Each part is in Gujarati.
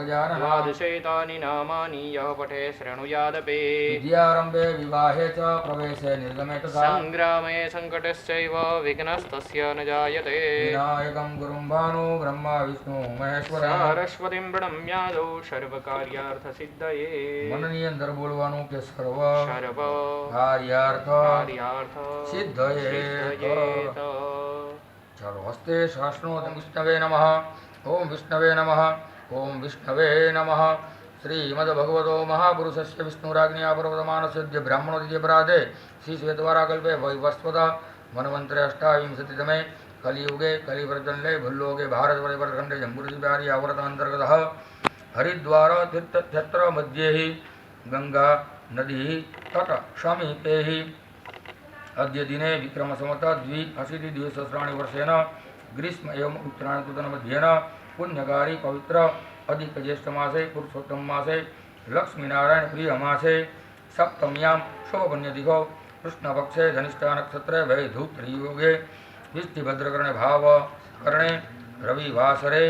गजानन द्वादशैतानि नामानि यः पठे शृणुयादपि विद्यारम्भे विवाहे च प्रवेशे निर्गमे तथा सङ्ग्रामे सङ्कटश्चैव विघ्नस्तस्य न जायते विनायकं गुरुं भानु ब्रह्मा विष्णु महेश्वरं सरस्वतीं प्रणम्यादौ सर्वकार्यार्थसिद्धये मननी अंदर बोलवानुं के सर्व कार्यार्थ सिद्धये चलो हस्ते शास्त्रो विष्णवे नमः ओम विष्णवे नमः ओम विष्णवे नमः श्रीमद्भगवतो महापुरुषस्य विष्णुराज्ञया पर्वतमानस्य ब्राह्मणोदित्यपराधे श्री श्वेतवाराकल्पे वैवस्वत मनवंतरे अष्टाविंशतितमे कलियुगे कलिप्रचंडे भूलोके भारतवर्षखंडे जम्बूद्वीपे आवृतांतर्गतः हरिद्वार तीर्थक्षेत्र मध्ये ही गंगा नदी तट समीपे ही अद्य दिने विक्रमसंवत 82 वर्षेण ग्रीष्म एवं उत्तरायण मध्येन पुण्यकारी पवित्र अधिक ज्येष्ठ मासे पुरुषोत्तम मासे लक्ष्मीनारायण प्रिय मासे सप्तम्यां शुभपुण्यदिगौ कृष्णपक्षे धनिष्ठा नक्षत्रे वैधूत्रियोगे विष्टिभद्रकर्णे भाव कर्णे रविवासरे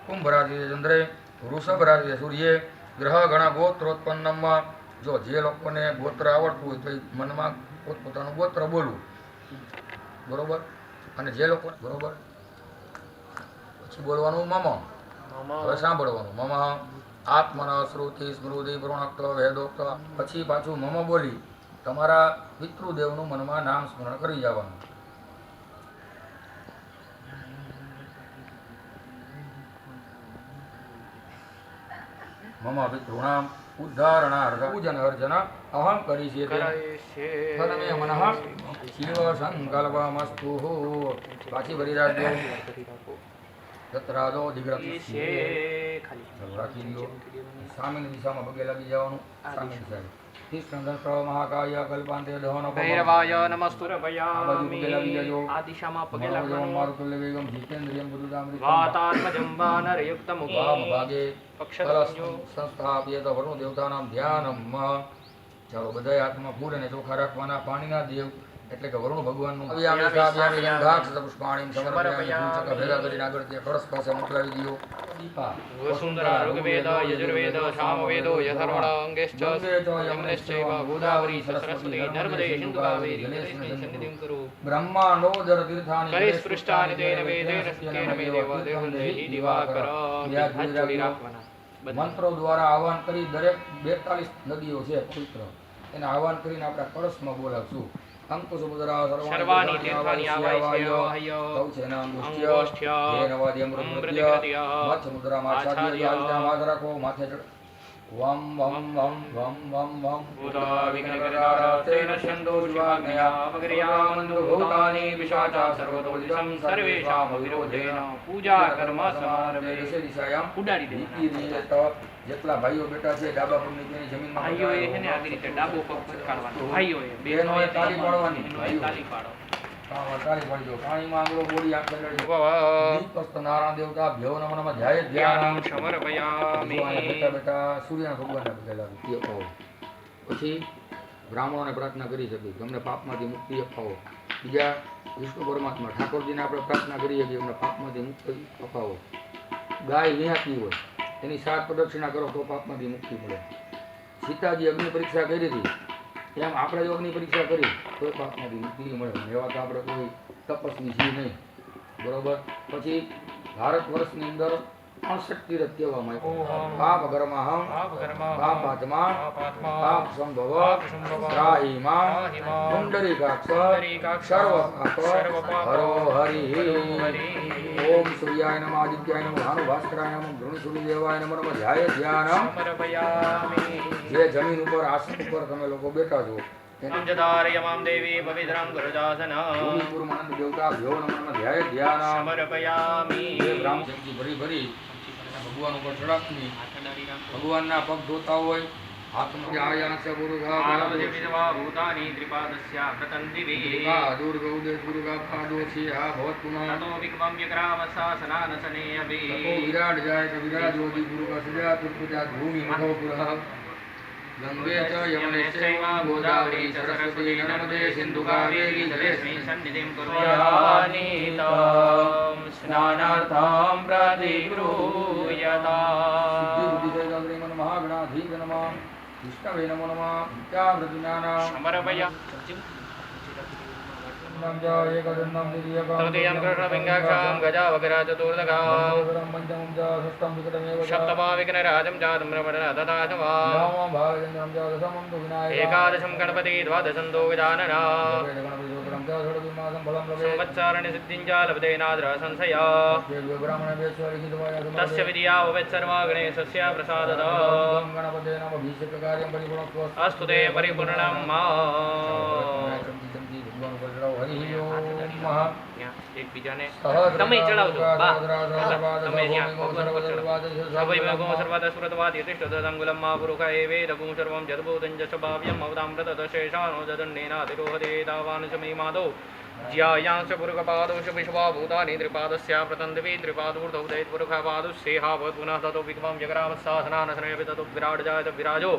कुंभराशि चंद्रे वृषभ राशि सूर्य ग्रह गण गोत्रोत्पन्नम जो जे लोकोने गोत्र आवड़तुं होय तो मनमा પોતપોતાનું ગોત્ર બોલવું બરોબર અને જે લોકો બરોબર પછી બોલવાનું મમ હવે સાંભળવાનું મમ આત્મન શ્રુતિ સ્મૃતિ પૂર્ણોક્ત વેદોક્ત પછી પાછું મમ બોલી તમારા પિતૃદેવનું મનમાં નામ સ્મરણ કરી જવાનું મમ પિતॄણામ ઉદ્ધારણાર્થ પૂજન અર્ચન અહમ કરીષ્યે ફલમે મનઃ શિવ સંકલ્પમસ્તુ પાછી ભરી રાખજો તત્રાદો દિગ્રક્ષે રાખી દો સામેની દિશામાં પગે લાગી જવાનું સામેની સાઈડ તિષ્ઠંત મહાકાય કલ્પાંતે દહન ભૈરવાય નમસ્તુરભયામિ આ દિશામાં પગે લાગવાનું મારુતુલ્ય વેગમ જીતેન્દ્રિયમ બુદ્ધામૃતમ વાતાત્મજં વાનરયુક્તમુખમ ભાગે સંસ્થાપ્યેત વરુણ દેવતાનામ ધ્યાનમ ચાલો બધાય હાથમાં ફૂલ અને ચોખા રાખવાના પાણીના દેવ એટલે કે વરુણ ભગવાનનું પુષ્પાણી સમર્પયામિ ભેગા કરીને આગળ ત્યાં કળશ પાસે મોકલાવી દીધો વસુંધરા ઋગ્વેદ યજુર્વેદ સામવેદો યથર્વણાંગેશ્ચ યમનેશ્ચૈવ ગોદાવરી સરસ્વતી નર્મદે સિંધુ કાવેરી સન્નિધિં કુરુ બ્રહ્માંડોદર તીર્થાનિ કરિસ્પૃષ્ટાનિ તેન વેદેન સત્યેન મે દેવ દેવં દેહિ દિવાકર મંત્રો દ્વારા આહવાન કરી દરેક 42 નદીઓ છે પવિત્ર એને આહવાન કરીને આપણે કળશમાં બોલાવશું અંકુશ મુદ્રા સર્વાણી તીર્થાની આવાય તૌછેના અંગુષ્ઠ્ય દેનવાદ્યમ મૃત્ય મચ્છ મુદ્રા માછાદી માથ રાખો માથે વમ વમ વમ વમ વમ વમ ભૂતા વિઘ્નકરાસ્તેન છંદો જીવાગ્નયા અપગર્યામંદો ભૂતાની વિશાચા સર્વતો દિશં સર્વેષામ વિરોધેન પૂજા કર્મ સમારભે દિશાયામ ઉડાડી દે જેટલા ભાઈઓ બેટા છે ડાબા પગની તેની જમીનમાં ભાઈઓએ છે ને આવી રીતે ડાબો પગ પટકારવાનો ભાઈઓએ બહેનોએ તાળી પાડવાની તાળી પાડો તાળી પાડજો પાણીમાં આંગળો બોલી આંખ લડી દીપસ્ત નારાયણ દેવતા ભ્યો નમઃ ધ્યાય ધ્યાનમ સમર્પયામિ બેટા બેટા સૂર્યના ભગવાનના પગે લાગી અપાવો પછી બ્રાહ્મણોને પ્રાર્થના કરી શકીએ કે અમને પાપમાંથી મુક્તિ અપાવો બીજા વિષ્ણુ પરમાત્મા ઠાકોરજીને આપણે પ્રાર્થના કરીએ કે અમને પાપમાંથી મુક્તિ અપાવો ગાય નિહાતી હોય એની 7 પ્રદક્ષિણા કરો તો પાપમાંથી મુક્તિ મળે સીતાજી અગ્નિ પરીક્ષા કરી હતી એમ આપણે જો અગ્નિ પરીક્ષા કરી તો પાપમાંથી મુક્તિ મળે એવા તો આપણે કોઈ તપસ્વી છીએ નહીં બરોબર પછી ભારત વર્ષની અંદર 68 તીર્થ કહેવામાં આવ્યું પાપ કર્મહં પાપાત્મા પાપ સંભવ ત્રાહિમા પુંડરીકાક્ષ સર્વ પાપ હરો હરિ ઓમ સૂર્યાય નમઃ આદિત્યાય નમઃ ભાનુભાસ્કરાય નમઃ ગૃહસૂર્યદેવાય નમઃ ધ્યાય ધ્યાનમ જે જમીન ઉપર આસન ઉપર તમે લોકો બેઠા છો અંજદારયમામ દેવી પવિત્રં ગુરુજાસના પૂર્વમાનંદ દેવતા ભ્યો નમઃ ધ્યાય ધ્યાનમ સમર્પયામિ બ્રાહ્મણ ભરી ભરી ભગવાન ઉપર ચડાવની ભગવાનના પગ ધોતા હોય હાથમાં આયાસ ગુરુગા પાર્વતીવિધવા ભૂતાની ત્રિપાદસ્યા પ્રતંતિવી દુર્ગૌદે ગુરુગા પાદોસી હા ભવત પુનઃ તતો વિક્રમ વિક્રામસાસનાનસને અભી તતો વિરાટ જાય તો વિરાટ જોதி ગુરુગા સજા તુર્પુજા ભૂમિ મધો પુરઃ गंगे च यमुने चैव गोदावरी सरस्वती नर्मदे सिन्धु कावेरी जलेस्मिन् सन्निधिं कुर्यानितां स्नानार्थं प्रतिगृह्यताम् महागणाधीश नमः विष्णवे नमो नमः विद्यावृतिज्ञानां समर्पय तृतीयं कृष्णपिङ्गाक्षां गजावकरा चतुर्दगां सप्तमा विघ्नराजं जातं एकादशं गणपति द्वादशं दो गजानना संवत्सरणि सिद्धिं च लभते नाद्र संशया तस्य विद्या भवेत् सर्वा गणेशस्य प्रसादतः अस्तु ते परिपूर्णं એકબીજાને તમે ચડાવજો બા તમે ત્યાં ભગવાન પર ચડાવો સભૈ સર્વદ સ્મૃતવાદ યતિષ્ઠદંગુલમ મા પુરુષ એવેદગું સર્વં જદભૂતં જ સ્વભાવ્યમ અવતામ્રતદશેષાનો જદન્નેનાતિરોહદે તાવાન સમય માદો જ્યાયાંશ પુરુષપાદોષ વિશ્વાભૂતાની ત્રિપાદસ્યા પ્રતંદવી ત્રિપાદૂર્ધૌ દૈત્પુરુષપાદુસ્સેહાવત પુનઃ તતો વિક્રમં જગરામસાસનાનસનયપి તતો વિરાટ જાયત વિરાજો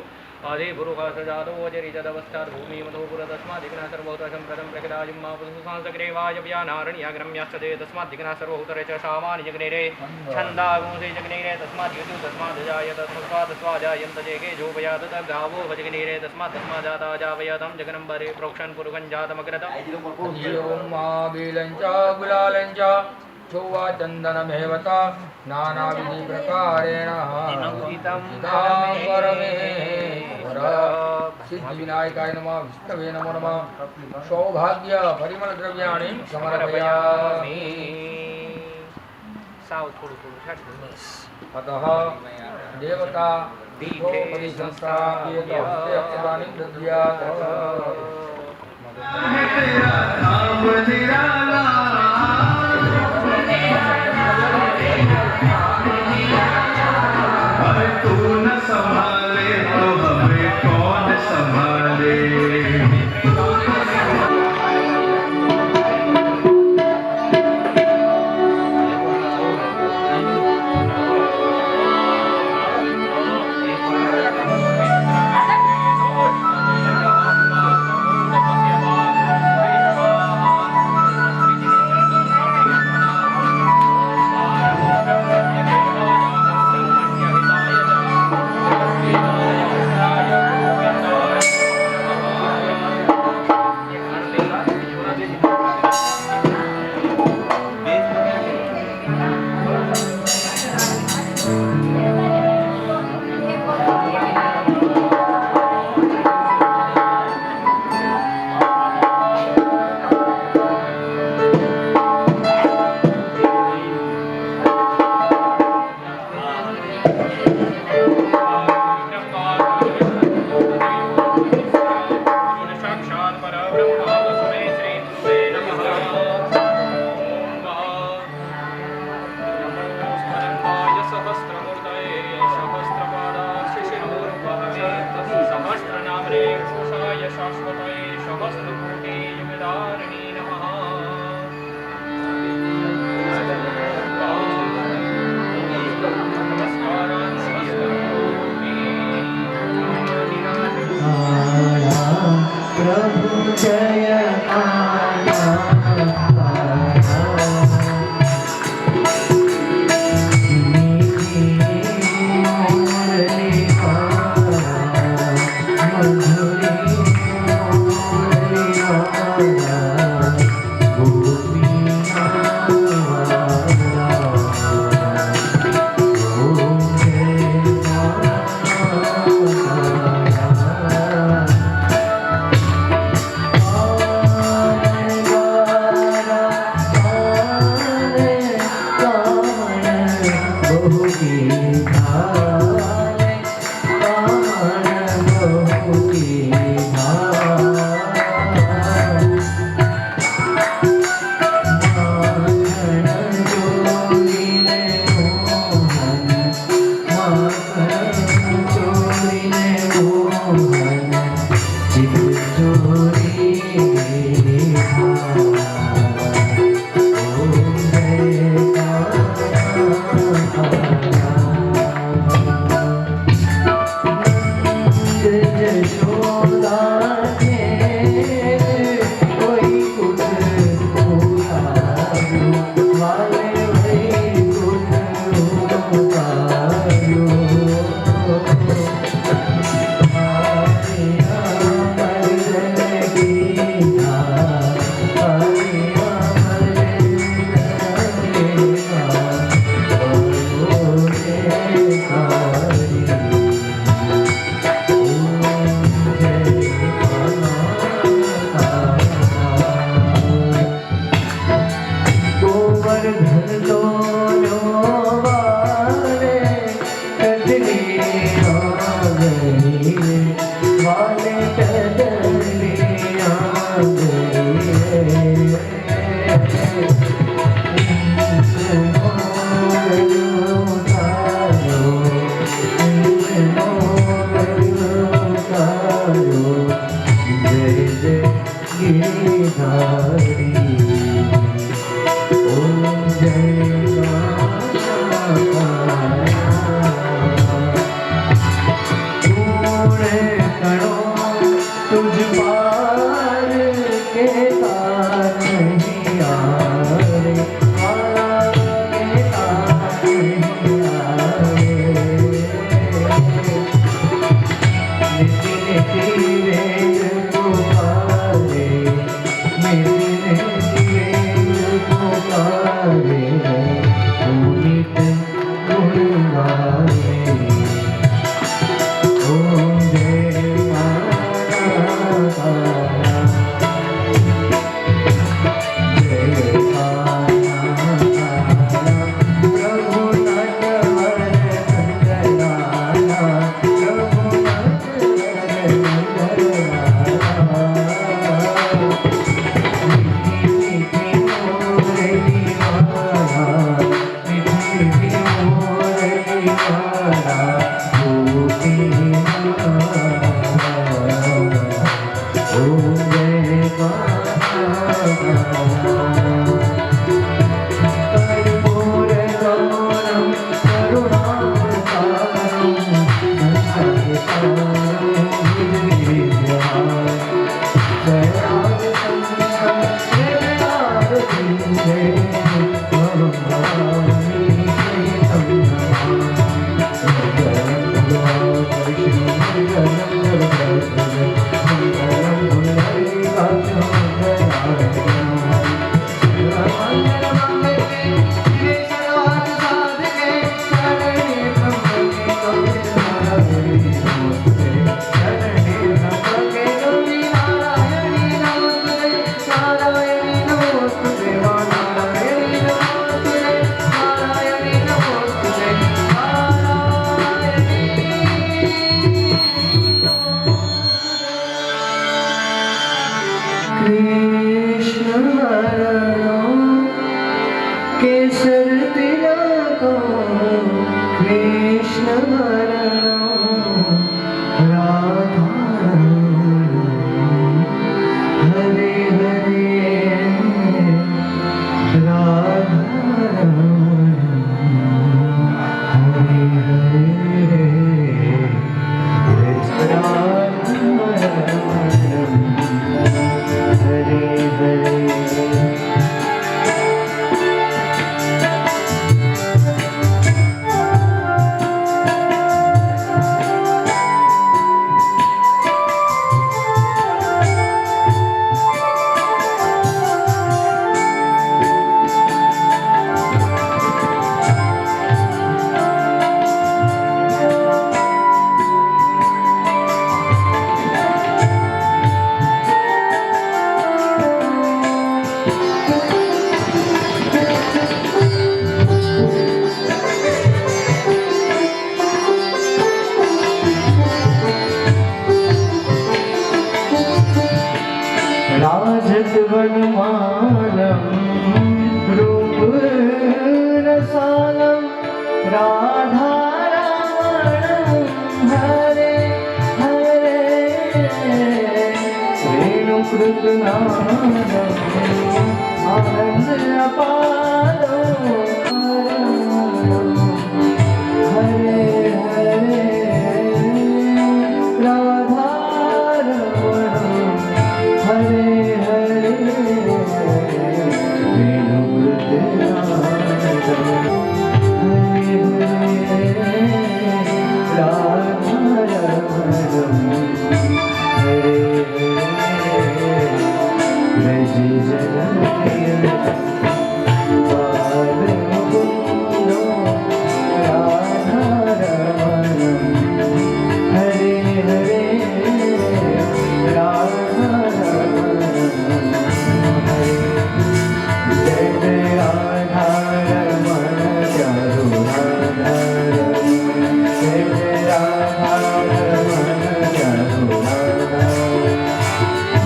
આદિ પુરુષ સજાતો અજરિજદવસ્થાત ભૂમિમતો પુરતસ્માદિગ્ના સર્વોતશં પ્રથમ પ્રકદાજં મા પુરુષાંસગ્રેવાય વ્યાનારણ્યાગ્રમ્યાશ્ચદે તસ્માદિગ્ના સર્વોતરે ચ સામાન્ય જગ્નેરે છંદાગુંસે જગ્નેરે તસ્માદ્યતુ તસ્માદજાયત તસ્માદ સ્વાજાયંત જેકે જોપયાત ગાવો ભજગ્નેરે તસ્માદજાતા જાવયતમ જગનંબરે પ્રોક્ષણ પુરુષં જાતમગ્રતમ महाबीलञ्च गुलालञ्च चौवाचन्दनमेवता नानाविधिप्रकारेण सिद्धिविनायकाय नमः विष्णवे नमो नमः सौभाग्य परिमलद्रव्याणि समर्पयामि अतः देवता दीपोपरि संस्थाप्येत अक्षराणि दद्यात् तू न संभाले तो हमें कौन संभाले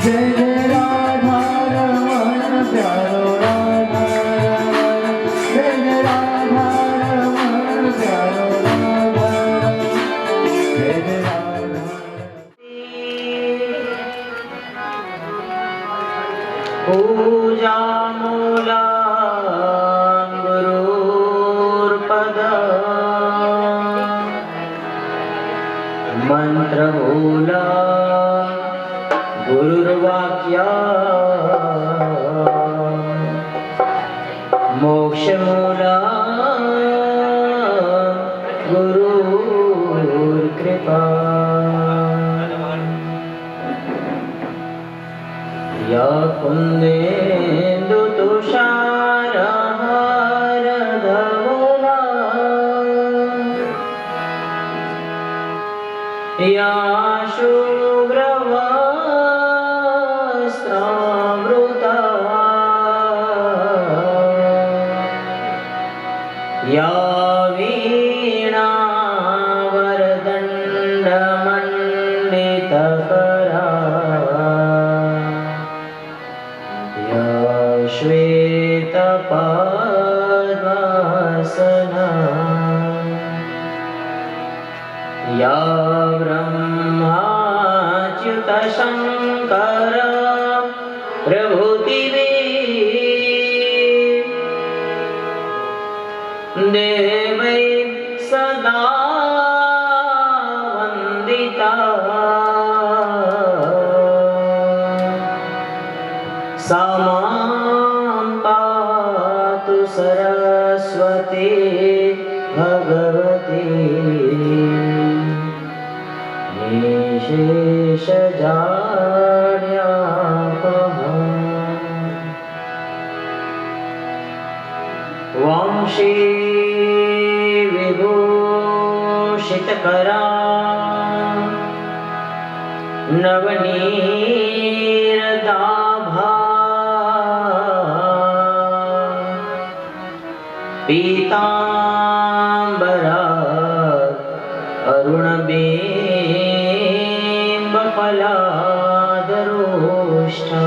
जय जय राधा रमण प्यारो राम पूजामूला गुरुर्पदा मंत्रमूला गुरुर्वाक्या मोक्षमूला गुरुर्कृपा या कुन्देन्दुतुषारहारधवला या शुभ्रवस्त्रामृता या वीणावरदण्डमण्डितकरा या श्वेतपद्मासना या ब्रह्माच्युतशङ्कर प्रभृतिवे देवै सदा वन्दिता सा मां पातु सरस्वती भगवती निशेषजाड्यापहा वंशी विभूषितकरा नवनीरदाभा पीताम्बरा अरुणबिम्बफलादरोष्ठा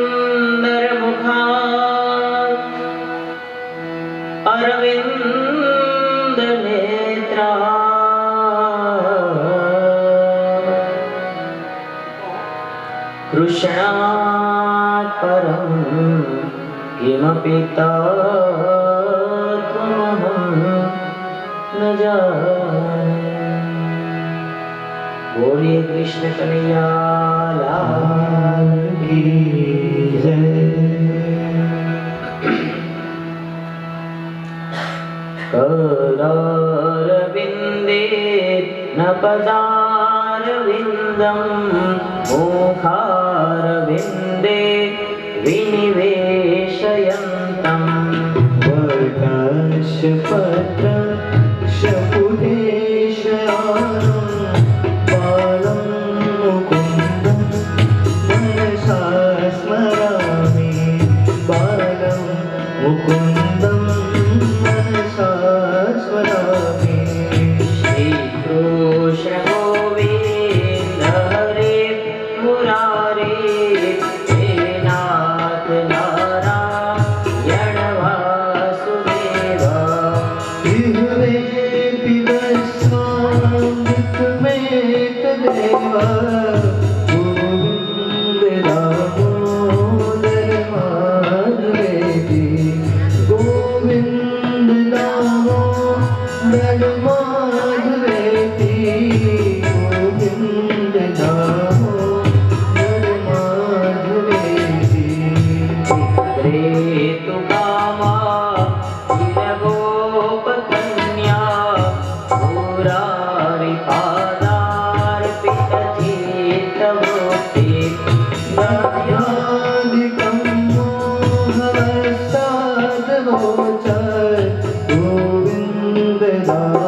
पूर्णेन्दुसुन्दरमुखा अरविन्दनेत्रा कृष्णात् परं किमपि तत्त्वमहं न जाने। बोलिए कृष्ण कन्हैया लाल की जय। करारविन्दे न पदारविन्दं मुखारविन्दे विनिवेशयन्तं वर्णशपत्रशपुटेशयानं बालं मुकुन्दं मनसा स्मरामि बालं मुकुन्दं मनसा स्मरामि। श्रीकृष्ण गोविन्द हरे मुरारे हे नाथ नारायण वासुदेव इहवेपि वस्वामृतमेतदेव गोविन्द दामोदर माधवेति गोविन्द दामोदर माधवेति गोविन्द दामोदर माधवेति। प्रेतु कामा चिरगोपकन्या मुरारि पादार्पितचित्तवृत्ति दयादिकं मोहवशाद्गोचर गोविन्द दामोदर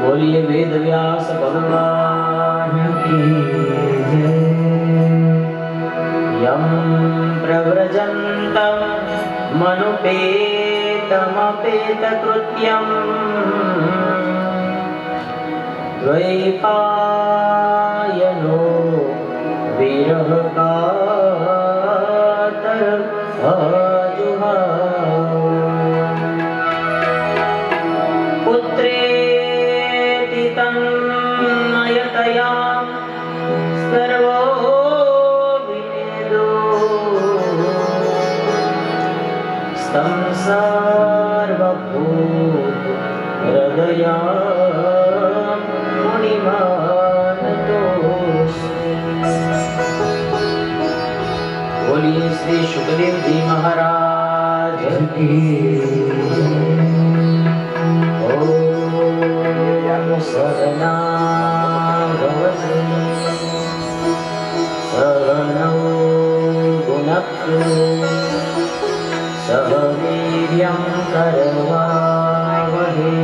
बोलिए वेद व्यास भगवान की जय। यम प्रव्रजन्तं मनुपेतमपेतकृत्यम् द्वैपायनो विरहकातर पुत्रेति तन्मयतया सर्वो विनेदो संसारभूत हृदया बोलिए श्री सुखदेव जी महाराज की। ओम सहना भवतु सहनौ भुनक्तु सह वीर्यं करवावहै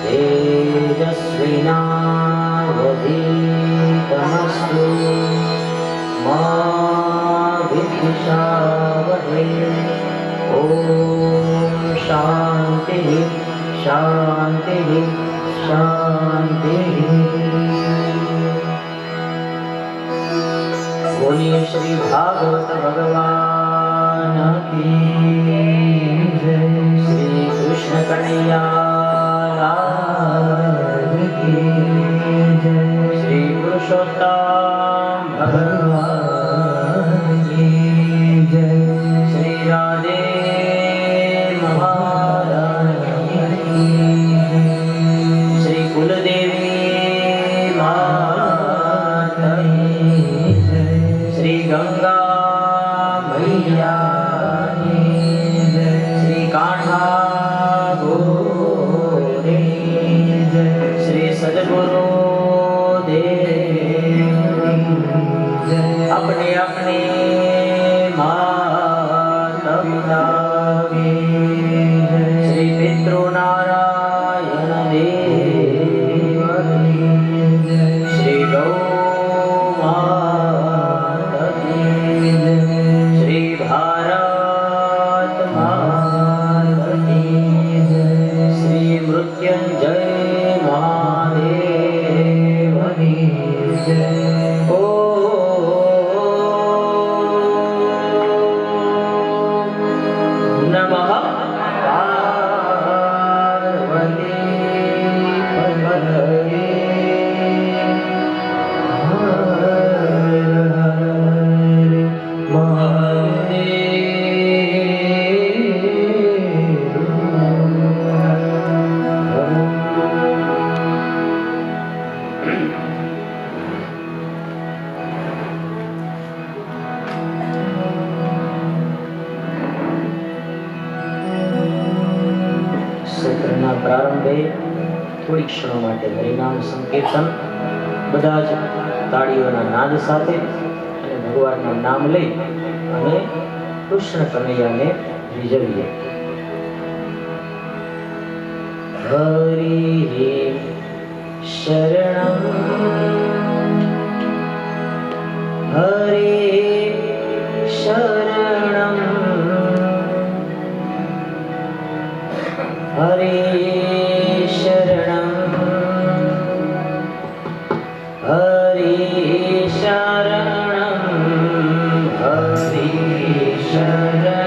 तेजस्विनावधीतमस्तु मा विद्विषावहै। ॐ शान्तिः शान्तिः शान्तिः। बोलिए श्री भागवत भगवान की जय। श्री कृष्ण कन्हैया लाल की जय। श्री पुरुषोत्तम भगवान की जय। श्री राधे महारानी की जय। श्री कुलदेवी माता की जय। श्री गंगा मैया की जय। श्री कान्हा गोरे जय। श्री सद्गुरु अपने अपने माता पिता की श्री पितृनारायण देव श्री गौ माता की श्री भारत माता की श्री मृत्युंजय महादेव की जय। પ્રારંભે થોડી ક્ષણો માટે હરિનામ સંકીર્તન બધા જ તાળીઓના નાદ સાથે અને ભગવાનનું નામ લઈ અને કૃષ્ણ કનૈયાને રીઝવીએ. હરિ શરણમ હરે શરણમ હરે શરણમ હરે શરણમ હરે શરણમ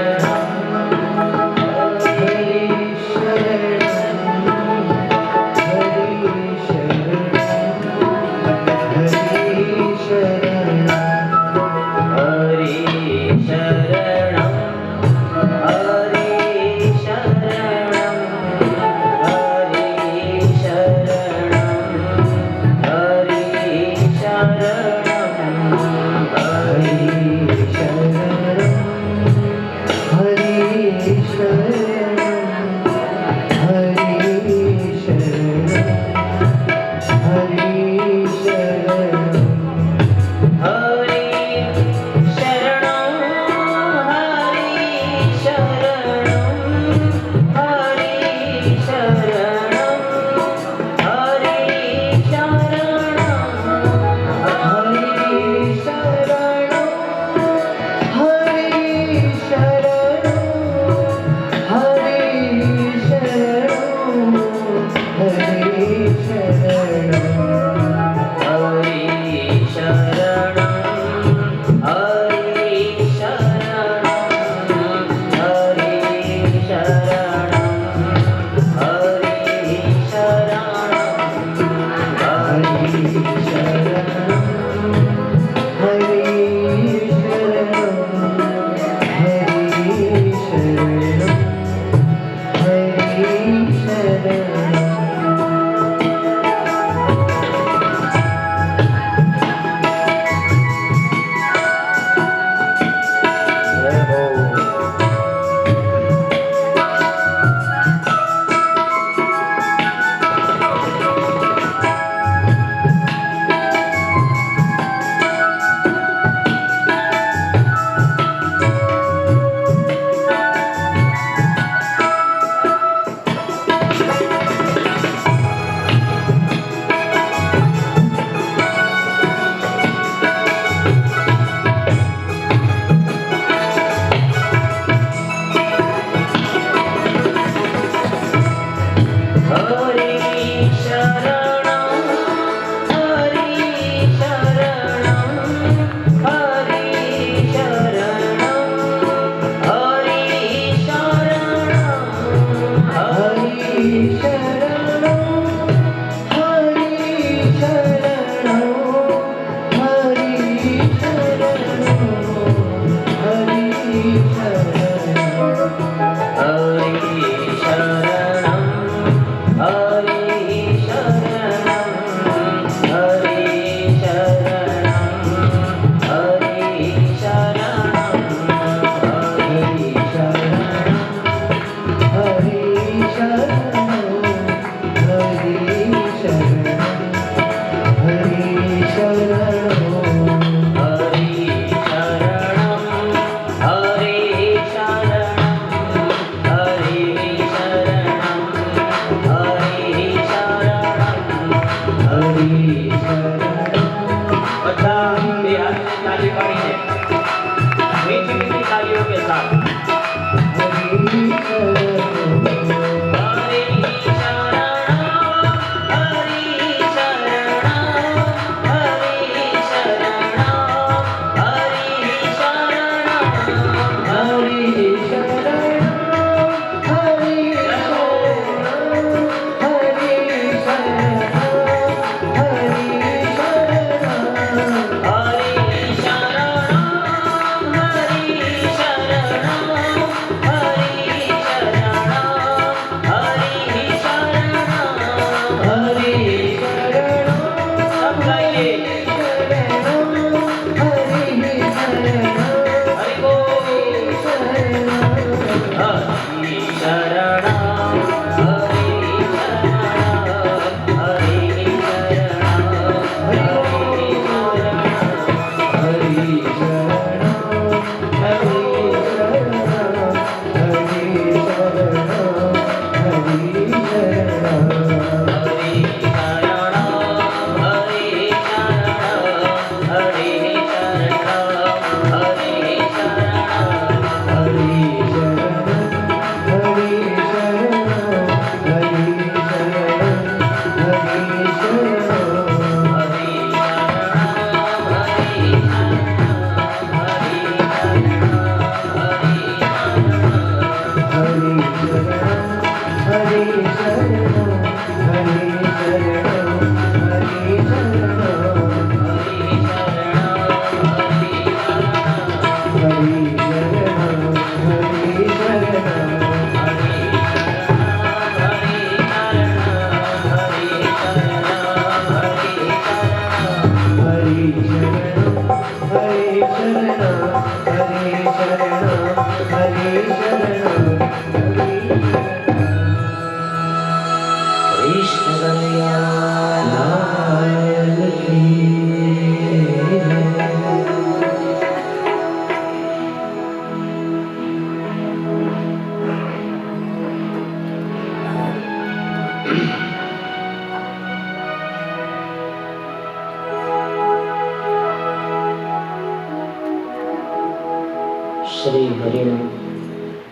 श्री हरिं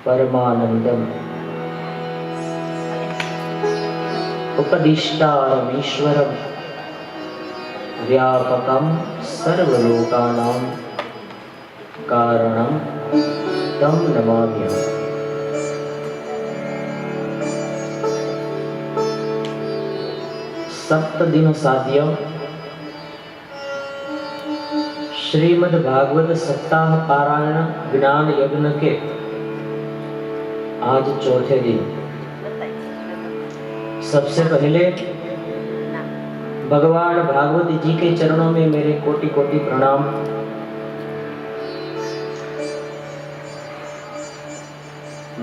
परमानंदम उपदिष्टारमीश्वरं व्यापकं सर्वलोकानां कारणं तं नमाम्यहम्। सप्तदिन साध्य श्रीमद् भागवत सप्ताह पारायण ज्ञान यज्ञ के आज चौथे दिन सबसे पहले भगवान भागवत जी के चरणों में मेरे कोटि कोटि प्रणाम।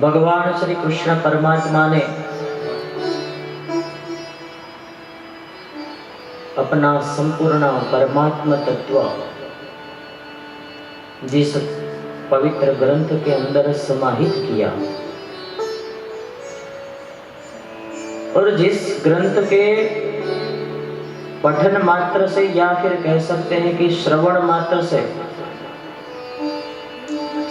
भगवान श्री कृष्ण परमात्मा ने अपना संपूर्ण परमात्मा तत्व जिस पवित्र ग्रंथ के अंदर समाहित किया और जिस ग्रंथ के पठन मात्र से या फिर कह सकते हैं कि श्रवण मात्र से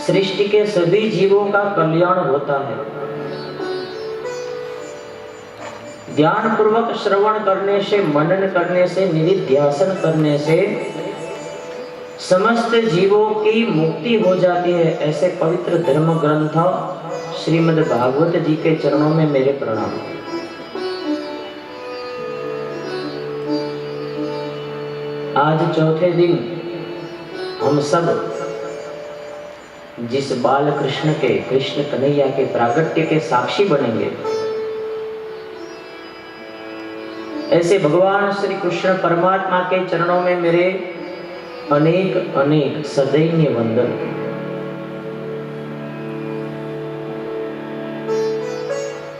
सृष्टि के सभी जीवों का कल्याण होता है। ध्यान पूर्वक श्रवण करने से, मनन करने से, निधिध्यासन करने से समस्त जीवों की मुक्ति हो जाती है। ऐसे पवित्र धर्म ग्रंथ श्रीमद् भागवत जी के चरणों में मेरे प्रणाम। आज चौथे दिन हम सब जिस बाल कृष्ण के, कृष्ण कन्हैया के प्रागट्य के साक्षी बनेंगे, ऐसे भगवान श्री कृष्ण परमात्मा के चरणों में मेरे अनेक अनेक सदैन्य वंदन।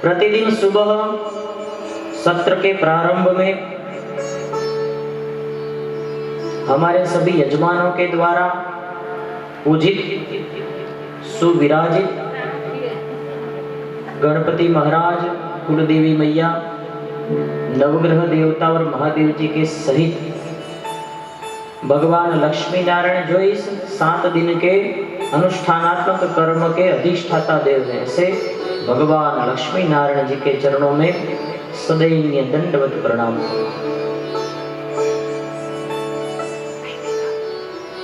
प्रतिदिन सुबह सत्र के प्रारंभ में हमारे सभी यजमानों के द्वारा पूजित सुविराजित गणपति महाराज, कुलदेवी मैया, नवग्रह देवता और महादेव जी के सहित भगवान लक्ष्मी नारायण जो इस 7 दिन के अनुष्ठानात्मक कर्म के अधिष्ठाता देव हैं, ऐसे भगवान लक्ष्मी नारायण जी के चरणों में सदैन्य दंडवत प्रणाम।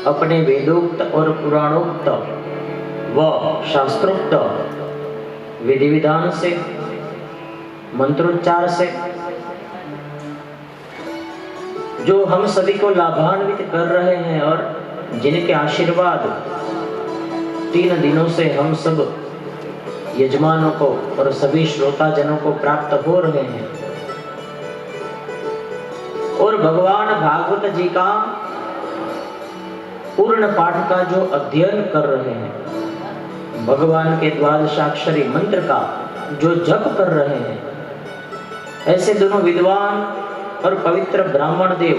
अपने वेदोक्त और पुराणोक्त व शास्त्रोक्त विधि विधान से, मंत्रोच्चार से जो हम सभी को लाभान्वित कर रहे हैं और जिनके आशीर्वाद 3 दिनों से हम सब यजमानों को और सभी श्रोता जनों को प्राप्त हो रहे हैं, और भगवान भागवत जी का पूर्ण पाठ का जो अध्ययन कर रहे हैं, भगवान के द्वादशाक्षरी मंत्र का जो जप कर रहे हैं, ऐसे दोनों विद्वान और पवित्र ब्राह्मण देव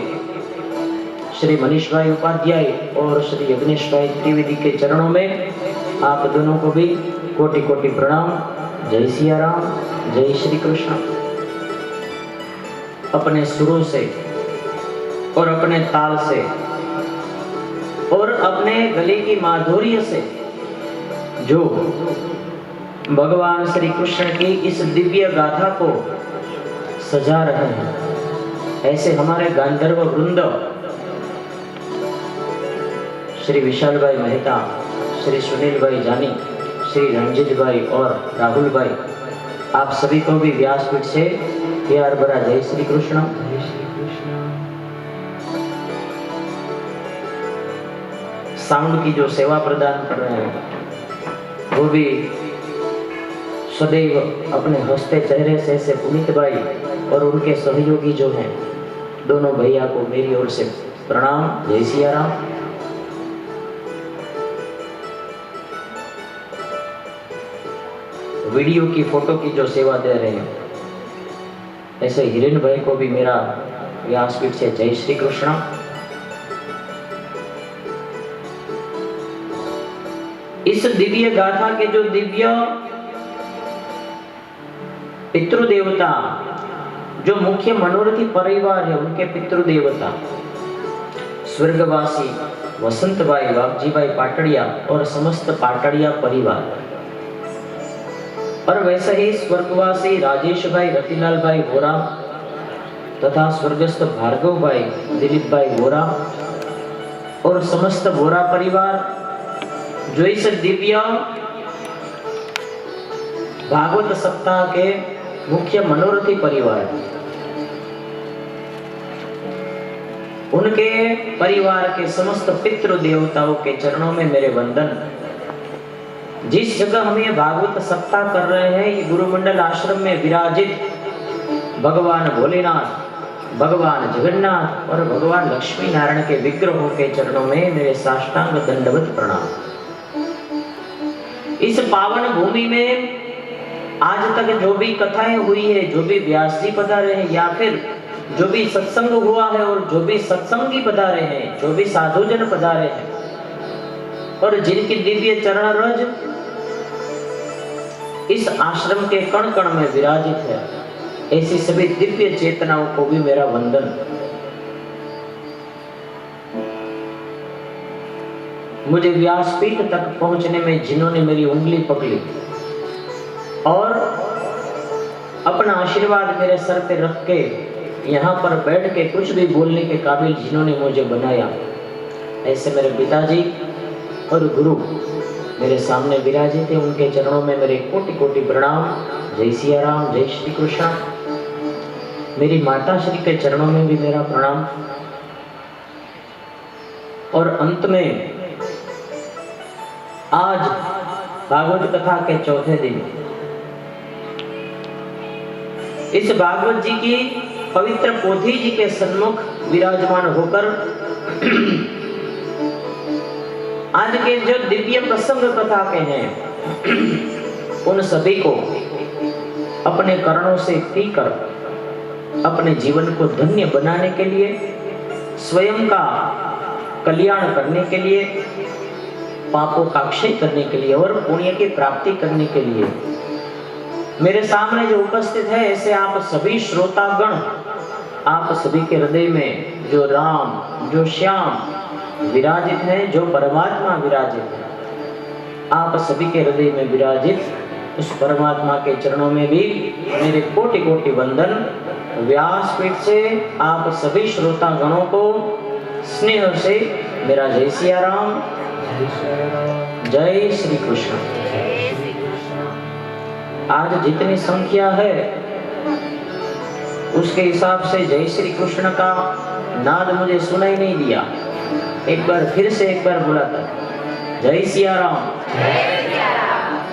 श्री मनीष भाई उपाध्याय और श्री यज्ञेश भाई त्रिवेदी के चरणों में आप दोनों को भी कोटि कोटि प्रणाम। जय सिया राम, जय श्री कृष्ण। अपने सुरों से और अपने ताल से और अपने गले की माधुर्य से जो भगवान श्री कृष्ण की इस दिव्य गाथा को सजा रहे हैं, ऐसे हमारे गांधर्व वृंद श्री विशाल भाई मेहता, श्री सुनील भाई जानी, श्री रंजित भाई और राहुल भाई, आप सभी को भी व्यासपीठ से प्यार भरा जय श्री कृष्ण। जय श्री कृष्ण। साउंड की जो सेवा प्रदान कर रहे हैं वो भी सदैव अपने हंसते चेहरे से पुनीत भाई और उनके सहयोगी जो हैं दोनों भैया को मेरी ओर से प्रणाम। जय सिया राम। वीडियो की फोटो की जो सेवा दे रहे हैं ऐसे हिरेन भाई को भी मेरा व्यासपीठ से जय श्री कृष्ण। इस दिव्य गाथा के जो दिव्य पितृदेवता जो मुख्य मनोरथी परिवार है उनके पितृदेवता स्वर्गवासी वसंत भाई बापजी भाई पाटड़िया और समस्त पाटड़िया परिवार, और वैसे ही स्वर्गवासी राजेश भाई रतिलाल भाई वोरा तथा स्वर्गस्थ भार्गव भाई दिलीप भाई वोरा और समस्त वोरा परिवार जो इस दिव्य भागवत सप्ताह के मुख्य मनोरथी परिवार है, उनके परिवार के समस्त पितृ देवताओं के चरणों में मेरे वंदन। जिस जगह हम ये भागवत सप्ताह कर रहे हैं ये गुरुमंडल आश्रम में विराजित भगवान भोलेनाथ, भगवान जगन्नाथ और भगवान लक्ष्मी नारायण के विग्रहों के चरणों में मेरे साष्टांग दंडवत प्रणाम। इस पावन भूमि में आज तक जो भी कथाएं हुई है, जो भी व्यास जी पधारे हैं या फिर जो भी सत्संग हुआ है और जो भी सत्संगी पधारे हैं, जो भी साधुजन पधारे हैं और जिनकी दिव्य चरण रज इस आश्रम के कण कण में विराजित है, ऐसी सभी दिव्य चेतनाओं को भी मेरा वंदन। मुझे व्यासपीठ तक पहुंचने में जिन्होंने मेरी उंगली पकड़ी और अपना आशीर्वाद मेरे सर पे रख के यहाँ पर बैठ के कुछ भी बोलने के काबिल जिन्होंने मुझे बनाया, ऐसे मेरे पिताजी और गुरु मेरे सामने विराजित थे, उनके चरणों में मेरे कोटि कोटि प्रणाम। जय सिया राम, जय श्री कृष्ण। मेरी माता श्री के चरणों में भी मेरा प्रणाम। और अंत में आज भागवत कथा के चौथे दिन इस भागवत जी की पवित्र पोथी जी के सन्मुख विराजमान होकर आज के जो दिव्य प्रसंग कथा के हैं उन सभी को अपने कर्णों से पीकर अपने जीवन को धन्य बनाने के लिए, स्वयं का कल्याण करने के लिए, पापों का क्षय करने के लिए और पुण्य की प्राप्ति करने के लिए मेरे सामने जो उपस्थित है, ऐसे आप सभी श्रोतागण, आप सभी के हृदय में जो राम, जो श्याम विराजित है, जो परमात्मा विराजित है, आप सभी के हृदय में विराजित उस परमात्मा के चरणों में भी मेरे कोटि कोटि वंदन। व्यासपीठ से आप सभी श्रोतागणों को स्नेह से मेरा जय सिया राम, जय श्री कृष्ण। आज जितनी संख्या है उसके हिसाब से जय श्री कृष्ण का नाद मुझे सुनाई नहीं दिया। एक बार फिर से एक बार बोला था, जय सिया राम,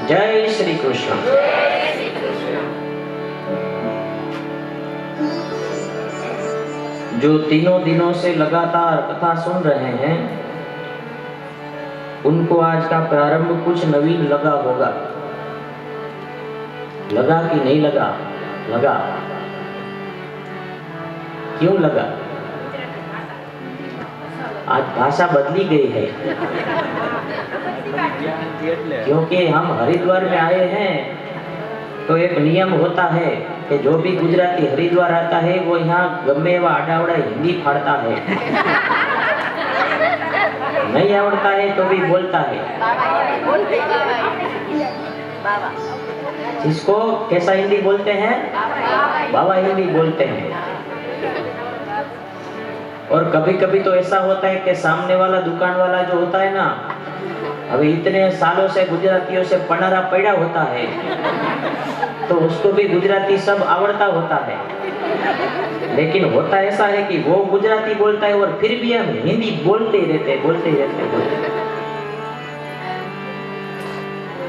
जय श्री कृष्ण। जो तीनों दिनों से लगातार कथा सुन रहे हैं उनको आज का प्रारंभ कुछ नवीन लगा होगा। लगा कि नहीं लगा? लगा। क्यों लगा? आज भाषा बदली गई है क्योंकि हम हरिद्वार में आए हैं तो एक नियम होता है कि जो भी गुजराती हरिद्वार आता है वो यहाँ गम्मे व आडावड़ा हिंदी फाड़ता है, नहीं आवड़ता है तो भी बोलता है। इसको कैसा हिंदी बोलते हैं? बाबा हिंदी बोलते हैं। और कभी कभी तो ऐसा होता है कि सामने वाला दुकान वाला जो होता है ना, अभी इतने सालों से गुजरातियों से पनारा पड़ा होता है तो उसको भी गुजराती सब आवड़ता होता है, लेकिन होता ऐसा है कि वो गुजराती बोलता है और फिर भी हम हिंदी बोलते ही रहते।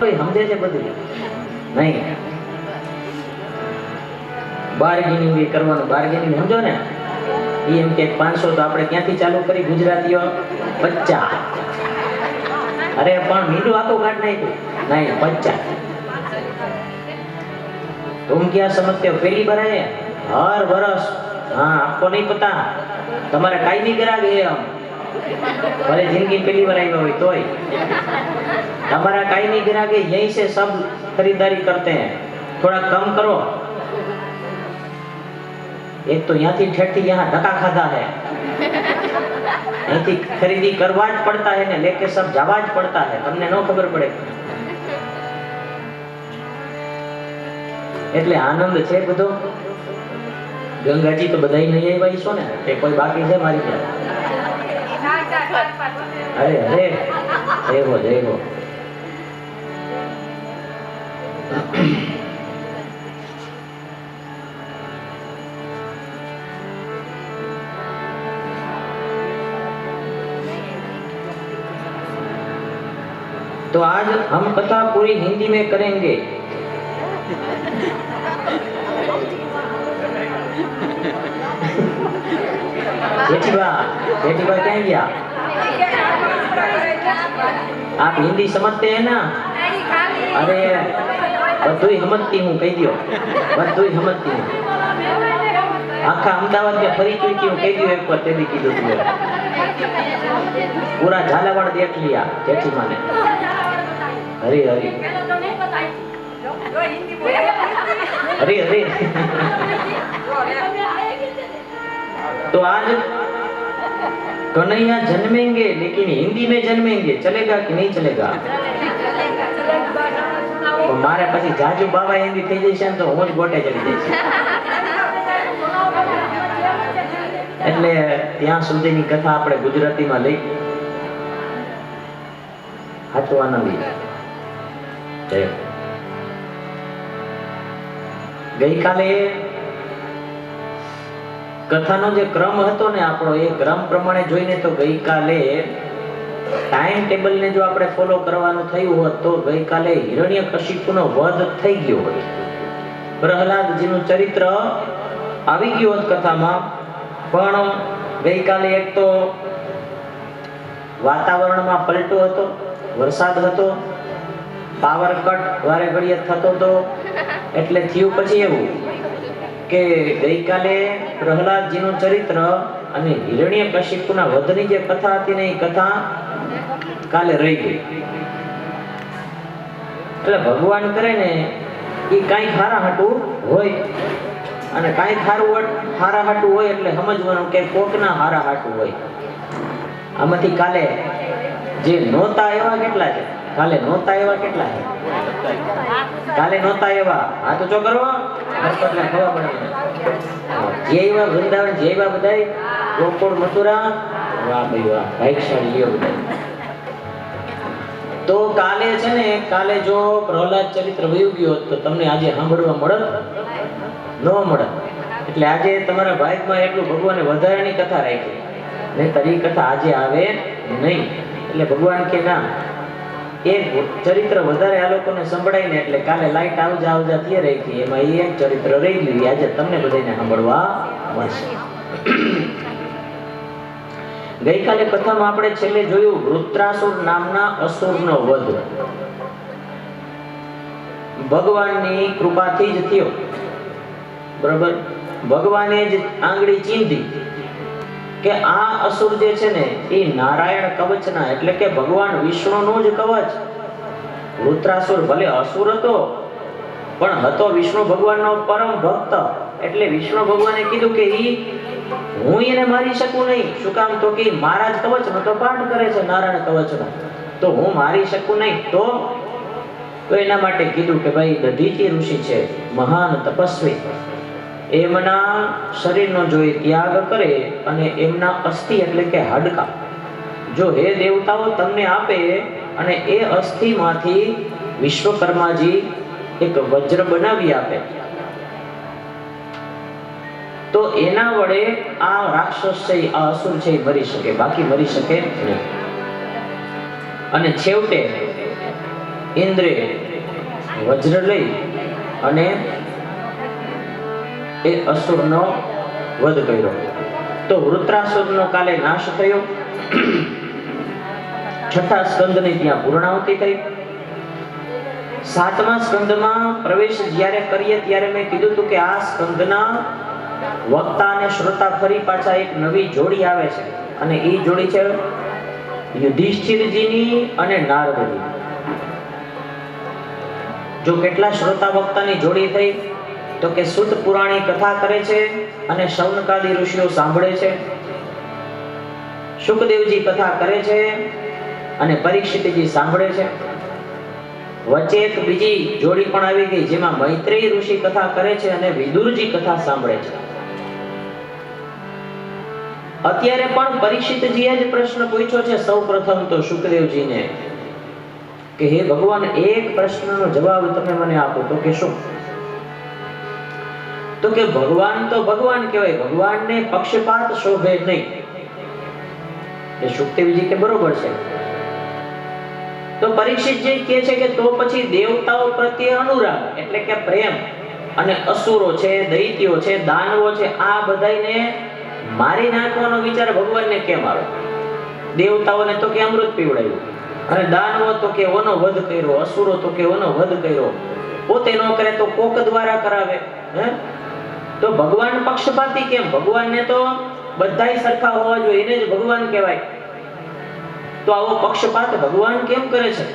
कोई समझे છે બધું નહીં। બાર્ગેનિંગ કરવાનું, બાર્ગેનિંગ સમજો ને, એમ કે 500 તો આપણે ક્યાંથી ચાલુ કરી ગુજરાતીઓ 50। अरे પણ મીઠું આખું કાઢ નાખ્યું, નહીં 50। तुम क्या समझते हो पहली बार है हर वर्ष? हाँ आपको नहीं पता, तुम्हारा कायमी ग्राहक है हम, भले जिंदगी पहली बार आया हो तो हमारा कायमी ग्राहक है, यहीं से सब खरीदारी करते हैं, थोड़ा कम करो। एक तो यहाँ थी ठेठ थी यहाँ धक्का खाधा है, यहाँ थी खरीदी करवा ज पड़ता है ने लेके सब जावा ज पड़ता है, તમને नो खबर पड़े। એટલે આનંદ છે બધો। ગંગાજી તો બધાય નહીં આવ્યા છો ને, કે કોઈ બાકી છે મારી ત્યાં? અરે અરે જય હો જય હો। तो आज हम कथा पूरी हिंदी में करेंगे। जेठीबा क्या गया? आप हिंदी समझते हैं ना? अरे બધું સમજતી હું કહી દો, બધું સમજતી હું। આખા અમદાવાદ में ફરી ચૂકી હું કહી દો એક પર તે દી કીધું તું। पूरा झालावाड़ देख लिया जेठीमा ने। हरी हरी हरी हरी। तो आज कन्हैया जन्मेंगे लेकिन हिंदी में जन्मेंगे, चलेगा कि नहीं चलेगा? तो मारे પછી જાજુ બાબા હિન્દી થઈ જશે ને તો હું જ ગોટે ચડી જઈશ। એટલે ત્યાં સુધીની કથા આપણે ગુજરાતીમાં લઈ હાચો આનંદ જય। ગઈકાલે કથાનો જે ક્રમ હતો ને આપણો, એ ક્રમ પ્રમાણે જોઈને તો ગઈકાલે ટાઈમ ટેબલ ને જો આપણે ફોલો કરવાનું થયું હોત તો ગઈકાલે હિરણ્યકશિપુનો વધ થઈ ગયો હોત, પ્રહલાદજીનું ચરિત્ર આવી ગયું હોત કથામાં। પણ ગઈકાલે એક તો વાતાવરણમાં પલટો હતો, વરસાદ હતો, પાવર કટ વારે ઘડીએ થતો હતો, એટલે થયું પછી એવું કે ગઈકાલે પ્રહલાદજીનું ચરિત્ર અને હિરણ્યકશિપુના વધની જે કથા હતી ને એ કથા કાલે રહી ગઈ। એટલે ભગવાન કરે ને એ કાંઈ હારા હાટું હોય, અને કાંઈ હારા હાટું હોય એટલે સમજવાનું કે કોકના હારા હાટું હોય। આમાંથી કાલે જે નહોતા એવા કેટલા છે? કાલે નહોતા એવા કેટલા છે? કાલે નહોતા એવા હા તો જો કરો એટલે ખબર પડે। જે એવા વૃંદાવન, જે એવા બધાય ગોકુળ, મથુરા, વાહ ભાઈ વાહ, ભાઈશાળી બધા। તો કાલે છે ને, કાલે જો પ્રહલાદ ચરિત્ર વયું ગયું તો તમને આજે સાંભળવા મળત ન મળત। એટલે આજે તમારા ભાગમાં એટલું ભગવાને વધારાની કથા રાખી, ને તરી કથા આજે આવે નહીં। એટલે ભગવાન કે ના, એક ચરિત્ર વધારે આ લોકોને સંભળાય ને એટલે કાલે લાઈટ આવજા થઈ રહી હતી, એમાં એક ચરિત્ર રહી ગયું, આજે તમને બધાને સાંભળવા મળશે। ગઈકાલે કથામાં આપણે છેલ્લે જોયું વૃત્રાસુર નામના અસુરનો વધ ભગવાનની કૃપાથી જ થયો, બરાબર। ભગવાને જ આંગળી ચીંધી કે આ અસુર જે છે ને એ નારાયણ કવચના, એટલે કે ભગવાન વિષ્ણુનો જ કવચ। વૃત્રાસુર ભલે અસુર હતો પણ હતો વિષ્ણુ ભગવાનનો પરમ ભક્ત, એટલે વિષ્ણુ ભગવાને કીધું કે હું એને મારી શકું નહીં। શું કામ? તો કે મારા જ કવચનો તો પાઠ કરે છે, નારાયણ કવચનો, તો હું મારી શકું નહીં। તો એના માટે કીધું કે ભાઈ દધીચી ઋષિ છે, મહાન તપસ્વી, એમના શરીરનો જો ત્યાગ કરે અને એમના અસ્થિ એટલે કે હાડકા જો હે દેવતાઓ તમને આપે અને એ અસ્થિમાંથી વિશ્વકર્માજી એક વજ્ર બનાવી આપે, તો એના વડે આ રાક્ષસ છે, આ અસુર છે, એ મરી શકે, બાકી મરી શકે નહીં. અને છેવટે ઇન્દ્રે વજ્ર લઈ અને એ અસુરનો વધ કર્યો. તો વૃત્રાસુરનો કાલે નાશ થયો. છઠ્ઠા સ્કંદની ત્યાં પૂર્ણાહુતિ થઈ. સાતમા સ્કંદમાં પ્રવેશ જ્યારે કરીએ ત્યારે મેં કીધું હતું કે આ સ્કંદના વક્તા અને શ્રોતા ફરી પાછા એક નવી જોડી આવે છે, અને એ જોડી છે યુધિષ્ઠિરજીની અને નારદજી. જો કેટલા શ્રોતા વક્તાની જોડી થઈ તો કે સુત પુરાણી કથા કરે છે અને શૌનકાદી ઋષિઓ સાંભળે છે. શુકદેવજી કથા કરે છે અને પરીક્ષિતજી સાંભળે છે. વચ્ચે એક બીજી જોડી પણ આવી ગઈ જેમાં મૈત્રેય ઋષિ કથા કરે છે અને વિદુરજી કથા સાંભળે છે. અત્યારે પણ પરીક્ષિતજીએ જ પ્રશ્ન પૂછ્યો છે સૌપ્રથમ તો શુકદેવજીને કે હે ભગવાન, એક પ્રશ્નનો જવાબ તમે મને આપો. તો કે શું? તો કે ભગવાન તો ભગવાન કહેવાય, ભગવાનને પક્ષપાત શોભે નહીં. એ શુકદેવજી કે બરોબર છે. તો પરીક્ષિતજી કહે છે કે તો પછી દેવતાઓ પ્રત્યે અનુરાગ એટલે કે પ્રેમ, અને અસુરો છે, દૈત્યો છે, દાનવો છે, આ બધાને મારી નાખવાનો વિચાર ભગવાનને કેમ આવે? દેવતાઓને તો કે અમૃત પીવડાવ્યું, અને દાનવો તો કે ઓનો વધ કર્યો, અસુરો તો કે ઓનો વધ કર્યો, પોતે ન કરે તો કોક દ્વારા કરાવે. તો ભગવાન પક્ષપાતી કેમ? ભગવાનને તો બધાય સરખા હોવા જોઈએ, એને જ ભગવાન કહેવાય. તો આવો પક્ષપાત ભગવાન કેમ કરે છે?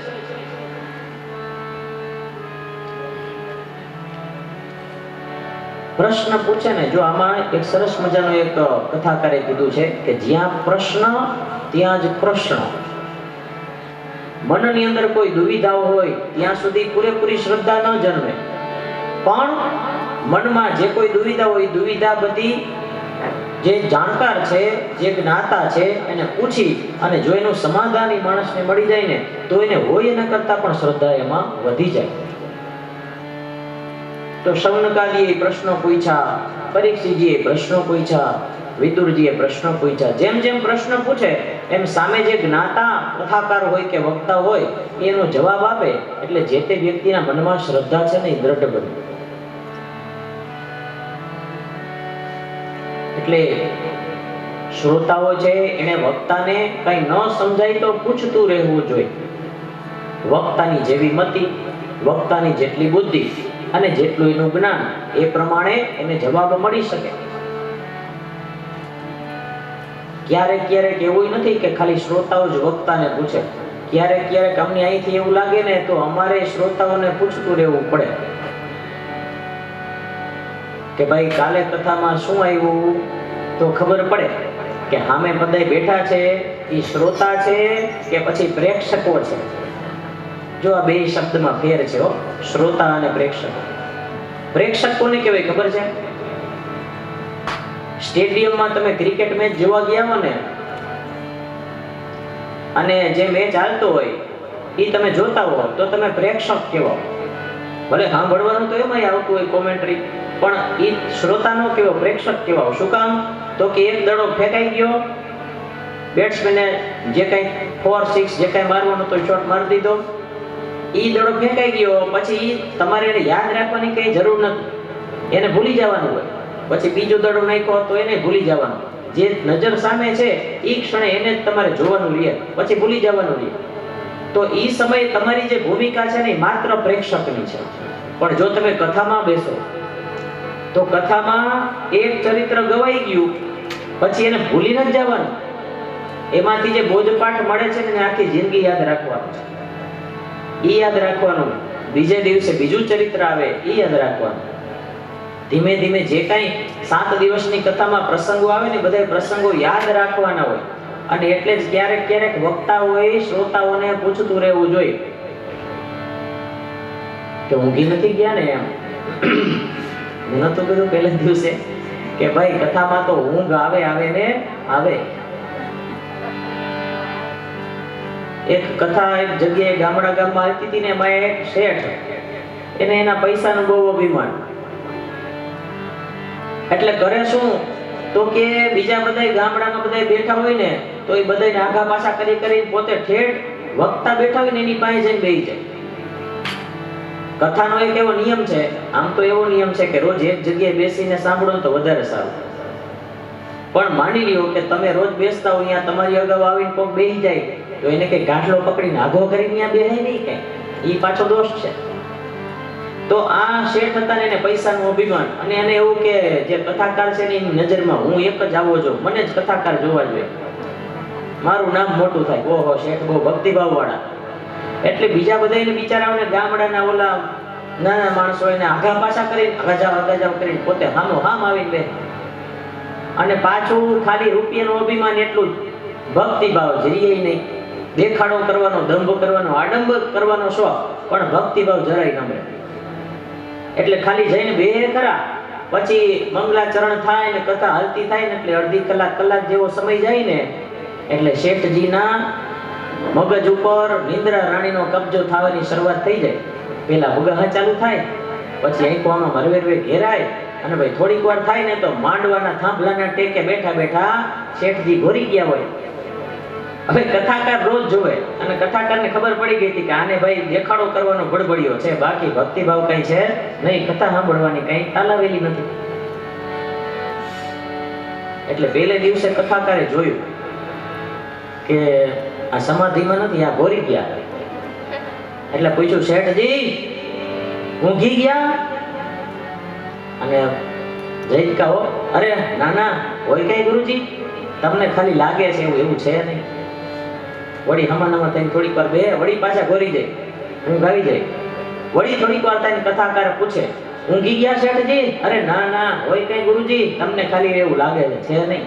પ્રશ્ન પૂછે ને, જો આમાં એક સરસ મજાનો એક કથાકારે કીધું છે કે જ્યાં પ્રશ્ન ત્યાં જ પ્રશ્ન. મનની અંદર કોઈ દુવિધાઓ હોય ત્યાં સુધી પૂરેપૂરી શ્રદ્ધા ન જન્મે, પણ મનમાં જે કોઈ દુવિધા હોય, દુવિધા બધી જે જાણકાર છે, જે જ્ઞાતા છે, એને પૂછી અને જો એનું સમાધાન એ માણસને મળી જાય ને તો એને હોય એના કરતા પણ શ્રદ્ધા એમાં વધી જાય. તો શૌનકાદીએ પ્રશ્નો પૂછ્યા, પરીક્ષિતજીએ પ્રશ્નો પૂછ્યા, વિદુરજીએ પ્રશ્નો પૂછ્યા. જેમ જેમ પ્રશ્ન પૂછે એમ સામે જે જ્ઞાતા કથાકાર હોય કે વક્તા હોય એનો જવાબ આપે એટલે જે તે વ્યક્તિના મનમાં શ્રદ્ધા છે ને એ દ્રઢ બને. એટલે શ્રોતાઓ છે એને વક્તાને કઈ ન સમજાય તો પૂછતું રહેવું જોઈએ. વક્તાની જેવી મતિ, વક્તાની જેટલી બુદ્ધિ અને જેટલું એનું જ્ઞાન એ પ્રમાણે એને જવાબ મળી શકે. ક્યારેક ક્યારેક એવું નથી કે ખાલી શ્રોતાઓ જ વક્તાને પૂછે. ક્યારેક ક્યારેક અમને અહીંથી એવું લાગે ને તો અમારે શ્રોતાઓને પૂછતું રહેવું પડે કે ભાઈ કાલે કથામાં શું આવ્યું, તો ખબર પડે કે સામે બધાય બેઠા છે એ શ્રોતા છે કે પછી પ્રેક્ષકો છે. જો આ બે શબ્દમાં ફેર છે, શ્રોતા અને પ્રેક્ષક. પ્રેક્ષક કોને કહેવાય ખબર છે? સ્ટેડિયમમાં તમે ક્રિકેટ મેચ જોવા ગયા હો ને, અને જે મેચ હાલતો હોય એ તમે જોતા હો તો તમે પ્રેક્ષક કહેવાય. ભલે સાંભળવાનું તો એમાં આવતું હોય કોમેન્ટ્રી, પણ એ શ્રોતા નો કેવો, પ્રેક્ષક કહેવાય. શું કામ? તો કે એક દડો ફેંકાઈ ગયો, બેટ્સમેને જે કઈ 4-6 જે કઈ મારવાનું તો શોટ મારી દીધો, ઈ દડો ફેંકાઈ ગયો, પછી તમારે એને યાદ રાખવાની કઈ જરૂર નથી, એને ભૂલી જવાનું હોય. પછી બીજો દડો નાખ્યો તો એને ભૂલી જવાનું. જે નજર સામે છે એ ક્ષણે એને જ તમારે જોવાનું રહે, પછી ભૂલી જવાનું રહે. તો ઈ સમયે તમારી જે ભૂમિકા છે ને માત્ર પ્રેક્ષકની છે. પણ જો તમે કથામાં બેસો તો કથામાં એક ચરિત્ર ગવાઈ ગયું પછી એને ભૂલી ન જવાનું. એમાંથી જે બોધપાઠ મળે છે ને આખી જિંદગી યાદ રાખવાનું છે. ઈ યાદ રાખવાનું. બીજે દિવસે બીજું ચરિત્ર આવે ઈ યાદ રાખવાનું. ધીમે ધીમે જે કાંઈ 7 દિવસની કથામાં પ્રસંગો આવે ને બધા પ્રસંગો યાદ રાખવાના હોય. અને એટલે જ ક્યારેક ક્યારેક વક્તાઓએ શ્રોતાઓને પૂછતું રહેવું જોઈએ કે ઊંઘી નથી ગયા ને એમ. મેં નતું કીધું પહેલા દિવસે કે ભાઈ કથામાં તો ઊંઘ આવે ને આવે. એક કથા એક જગ્યાએ ગામમાં આવતી હતી ને એમાં એક શેઠ એને એના પૈસાનું બહુ અભિમાન. એટલે કરે શું તો કે બીજા બધા ગામડામાં બધા બેઠા હોય ને તો એ બધાને આઘા પાછા કરી પોતે ઠેઠ વક્તા બેઠા હોય ને એની પાસે જઈને બેસી જાય. કથાનો એક એવો નિયમ છે, આમ તો એવો નિયમ છે કે રોજ એક જગ્યાએ બેસીને સાંભળો તો વધારે સારું. પણ માની લ્યો કે તમે રોજ બેસતા હો અહીંયા તમારી અગાઉ આવીને કોક બેસી જાય તો એને કઈ ગાંઠલો પકડીને આઘો કરીને ત્યાં બેહાય નહીં કે ઈ પાછો દોષ છે. તો આ શેઠ હતા ને એને પૈસાનું અભિમાન અને એને એવું કે જે કથાકાર છે એની નજરમાં હું એક જ આવો છું, મને જ કથાકાર જોવા જોઈએ, મારું નામ મોટું થાય. ઓહો શેઠ બહુ ભક્તિભાવ વાળા. એટલે બીજા બધા એને બિચારાઓને ગામડાના ઓલા નાના માણસો એને આઘા પાછા કરીને આઘા કરીને પોતે હામો હામ આવીને બે. અને પાછું ખાલી રૂપિયાનું અભિમાન એટલું જ, ભક્તિભાવ જરીએ નહીં. દેખાડો કરવાનો, દંભ કરવાનો, આડંબર કરવાનો શોખ, પણ ભક્તિભાવ જરાય ન મળે. એટલે ખાલી જઈને બે ખરા, પછી મંગલાચરણ થાય ને કથા હાલતી થાય ને એટલે અડધી કલાક જેવો સમય જાય ને એટલે શેઠજીના મગજ ઉપર નિંદ્રા રાણીનો કબજો થવાની શરૂઆત થઈ જાય. પેલા ઉગાહા ચાલુ થાય, પછી આંખો આમાં મરવેરવે ઘેરાય અને ભાઈ થોડીક વાર થાય ને તો માંડવાના થાંભલાના ટેકે બેઠા બેઠા શેઠજી ઘોરી ગયા હોય. હવે કથાકાર રોજ જોવે અને કથાકારને ખબર પડી ગઈ હતી કે આને ભાઈ દેખાડો કરવાનો બળબડિયો છે, બાકી ભક્તિભાવ કઈ છે નહીં, કથા સાંભળવાની કઈ તાલાવેલી નથી. એટલે પહેલે દિવસે કથાકારે જોયું કે આ સમાધિમાં નથી, આ ઘોરી ગયા. એટલે પૂછ્યું શેઠજી ઊંઘી ગયા? અને જઈ કહો અરે નાના હોય કઈ ગુરુજી, તમને ખાલી લાગે છે એવું છે નહીં. વળી હમાનામાં થઈને થોડીક વાર બે વળી પાછા ઘોરી જાય, ઊંઘ આવી જાય. વળી થોડીક વાર થઈને કથાકાર પૂછે ઊંઘી ગયા શેઠજી? અરે ના હોય કઈ ગુરુજી, તમને ખાલી એવું લાગે છે નહીં.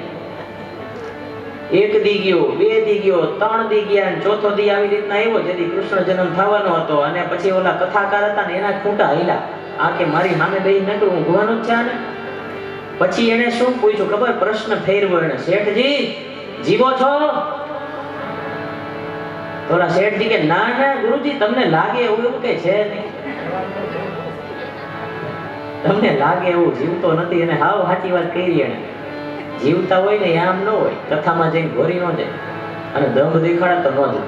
એક દી ગયો, બે દી ગયો, ત્રણ દી ગયા, ચોથો દી આવી રીતના આવ્યો જેથી કૃષ્ણ જન્મ થવાનો હતો. અને પછી ઓલા કથાકાર હતા ને એના ખૂંટા હિલા, આ કે મારી સામે બેસી નકરું ઊંઘવાનું જ છે ને. પછી એને શું પૂછ્યું ખબર? પ્રશ્ન ફેરવો એને, શેઠજી જીવો છો? થોડા શેઠજી કે ના ગુરુજી તમને લાગે એવું કઈ છે નહીં, તમને લાગે એવું જીવતો નથી. એને હાવ સાચી વાત કરી. એને જીવતા હોય ને આમ ન હોય, કથામાં જઈને ઘોરી ન જાય અને દંભ દેખાડે તો ન જાય.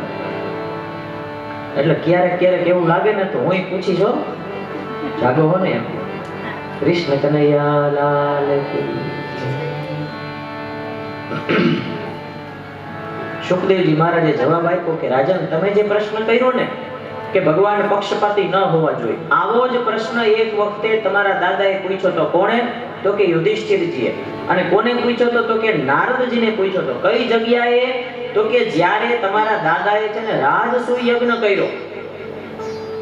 એટલે ક્યારેક એવું લાગે ને તો હું પૂછી છો જાગો હો ને એમ. કૃષ્ણ કનૈયા લાલ કી. સુખદેવજી મહારાજે જવાબ આપ્યો કે રાજન તમે જે પ્રશ્ન કર્યો ને કે ભગવાન પક્ષપાતી ન હોવા જોઈએ, આવો જ પ્રશ્ન એક વખતે તમારા દાદાએ પૂછ્યો તો. કોણે? તો કે યુધિષ્ઠિરજીએ. અને કોને પૂછ્યો તો કે નારદજીને પૂછ્યો તો. કઈ જગ્યાએ? તો કે જ્યારે તમારા દાદાએ છે ને રાજસૂય યજ્ઞ કર્યો,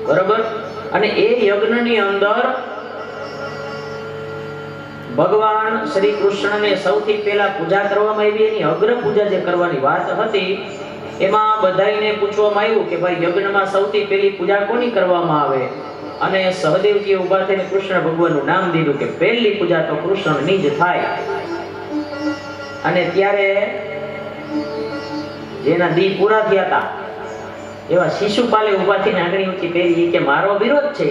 બરોબર, અને એ યજ્ઞની અંદર ભગવાન શ્રી કૃષ્ણને સૌથી પહેલા પૂજા કરવામાં આવી, એની અગ્ર પૂજા જે કરવાની વાત હતી એમાં બધાઈને પૂછવામાં આવ્યું કે ભાઈ યજ્ઞમાં સૌથી પહેલી પૂજા કોની કરવામાં આવે? અને સહદેવજી ઊભા થઈને કૃષ્ણ ભગવાનનું નામ દીધું કે પહેલી પૂજા તો કૃષ્ણની જ થાય. અને ત્યારે જેના દી પૂરા થયા હતા એવા શિશુપાલે ઊભા થઈને આંગળી ઊંચી કરી કે મારો વિરોધ છે.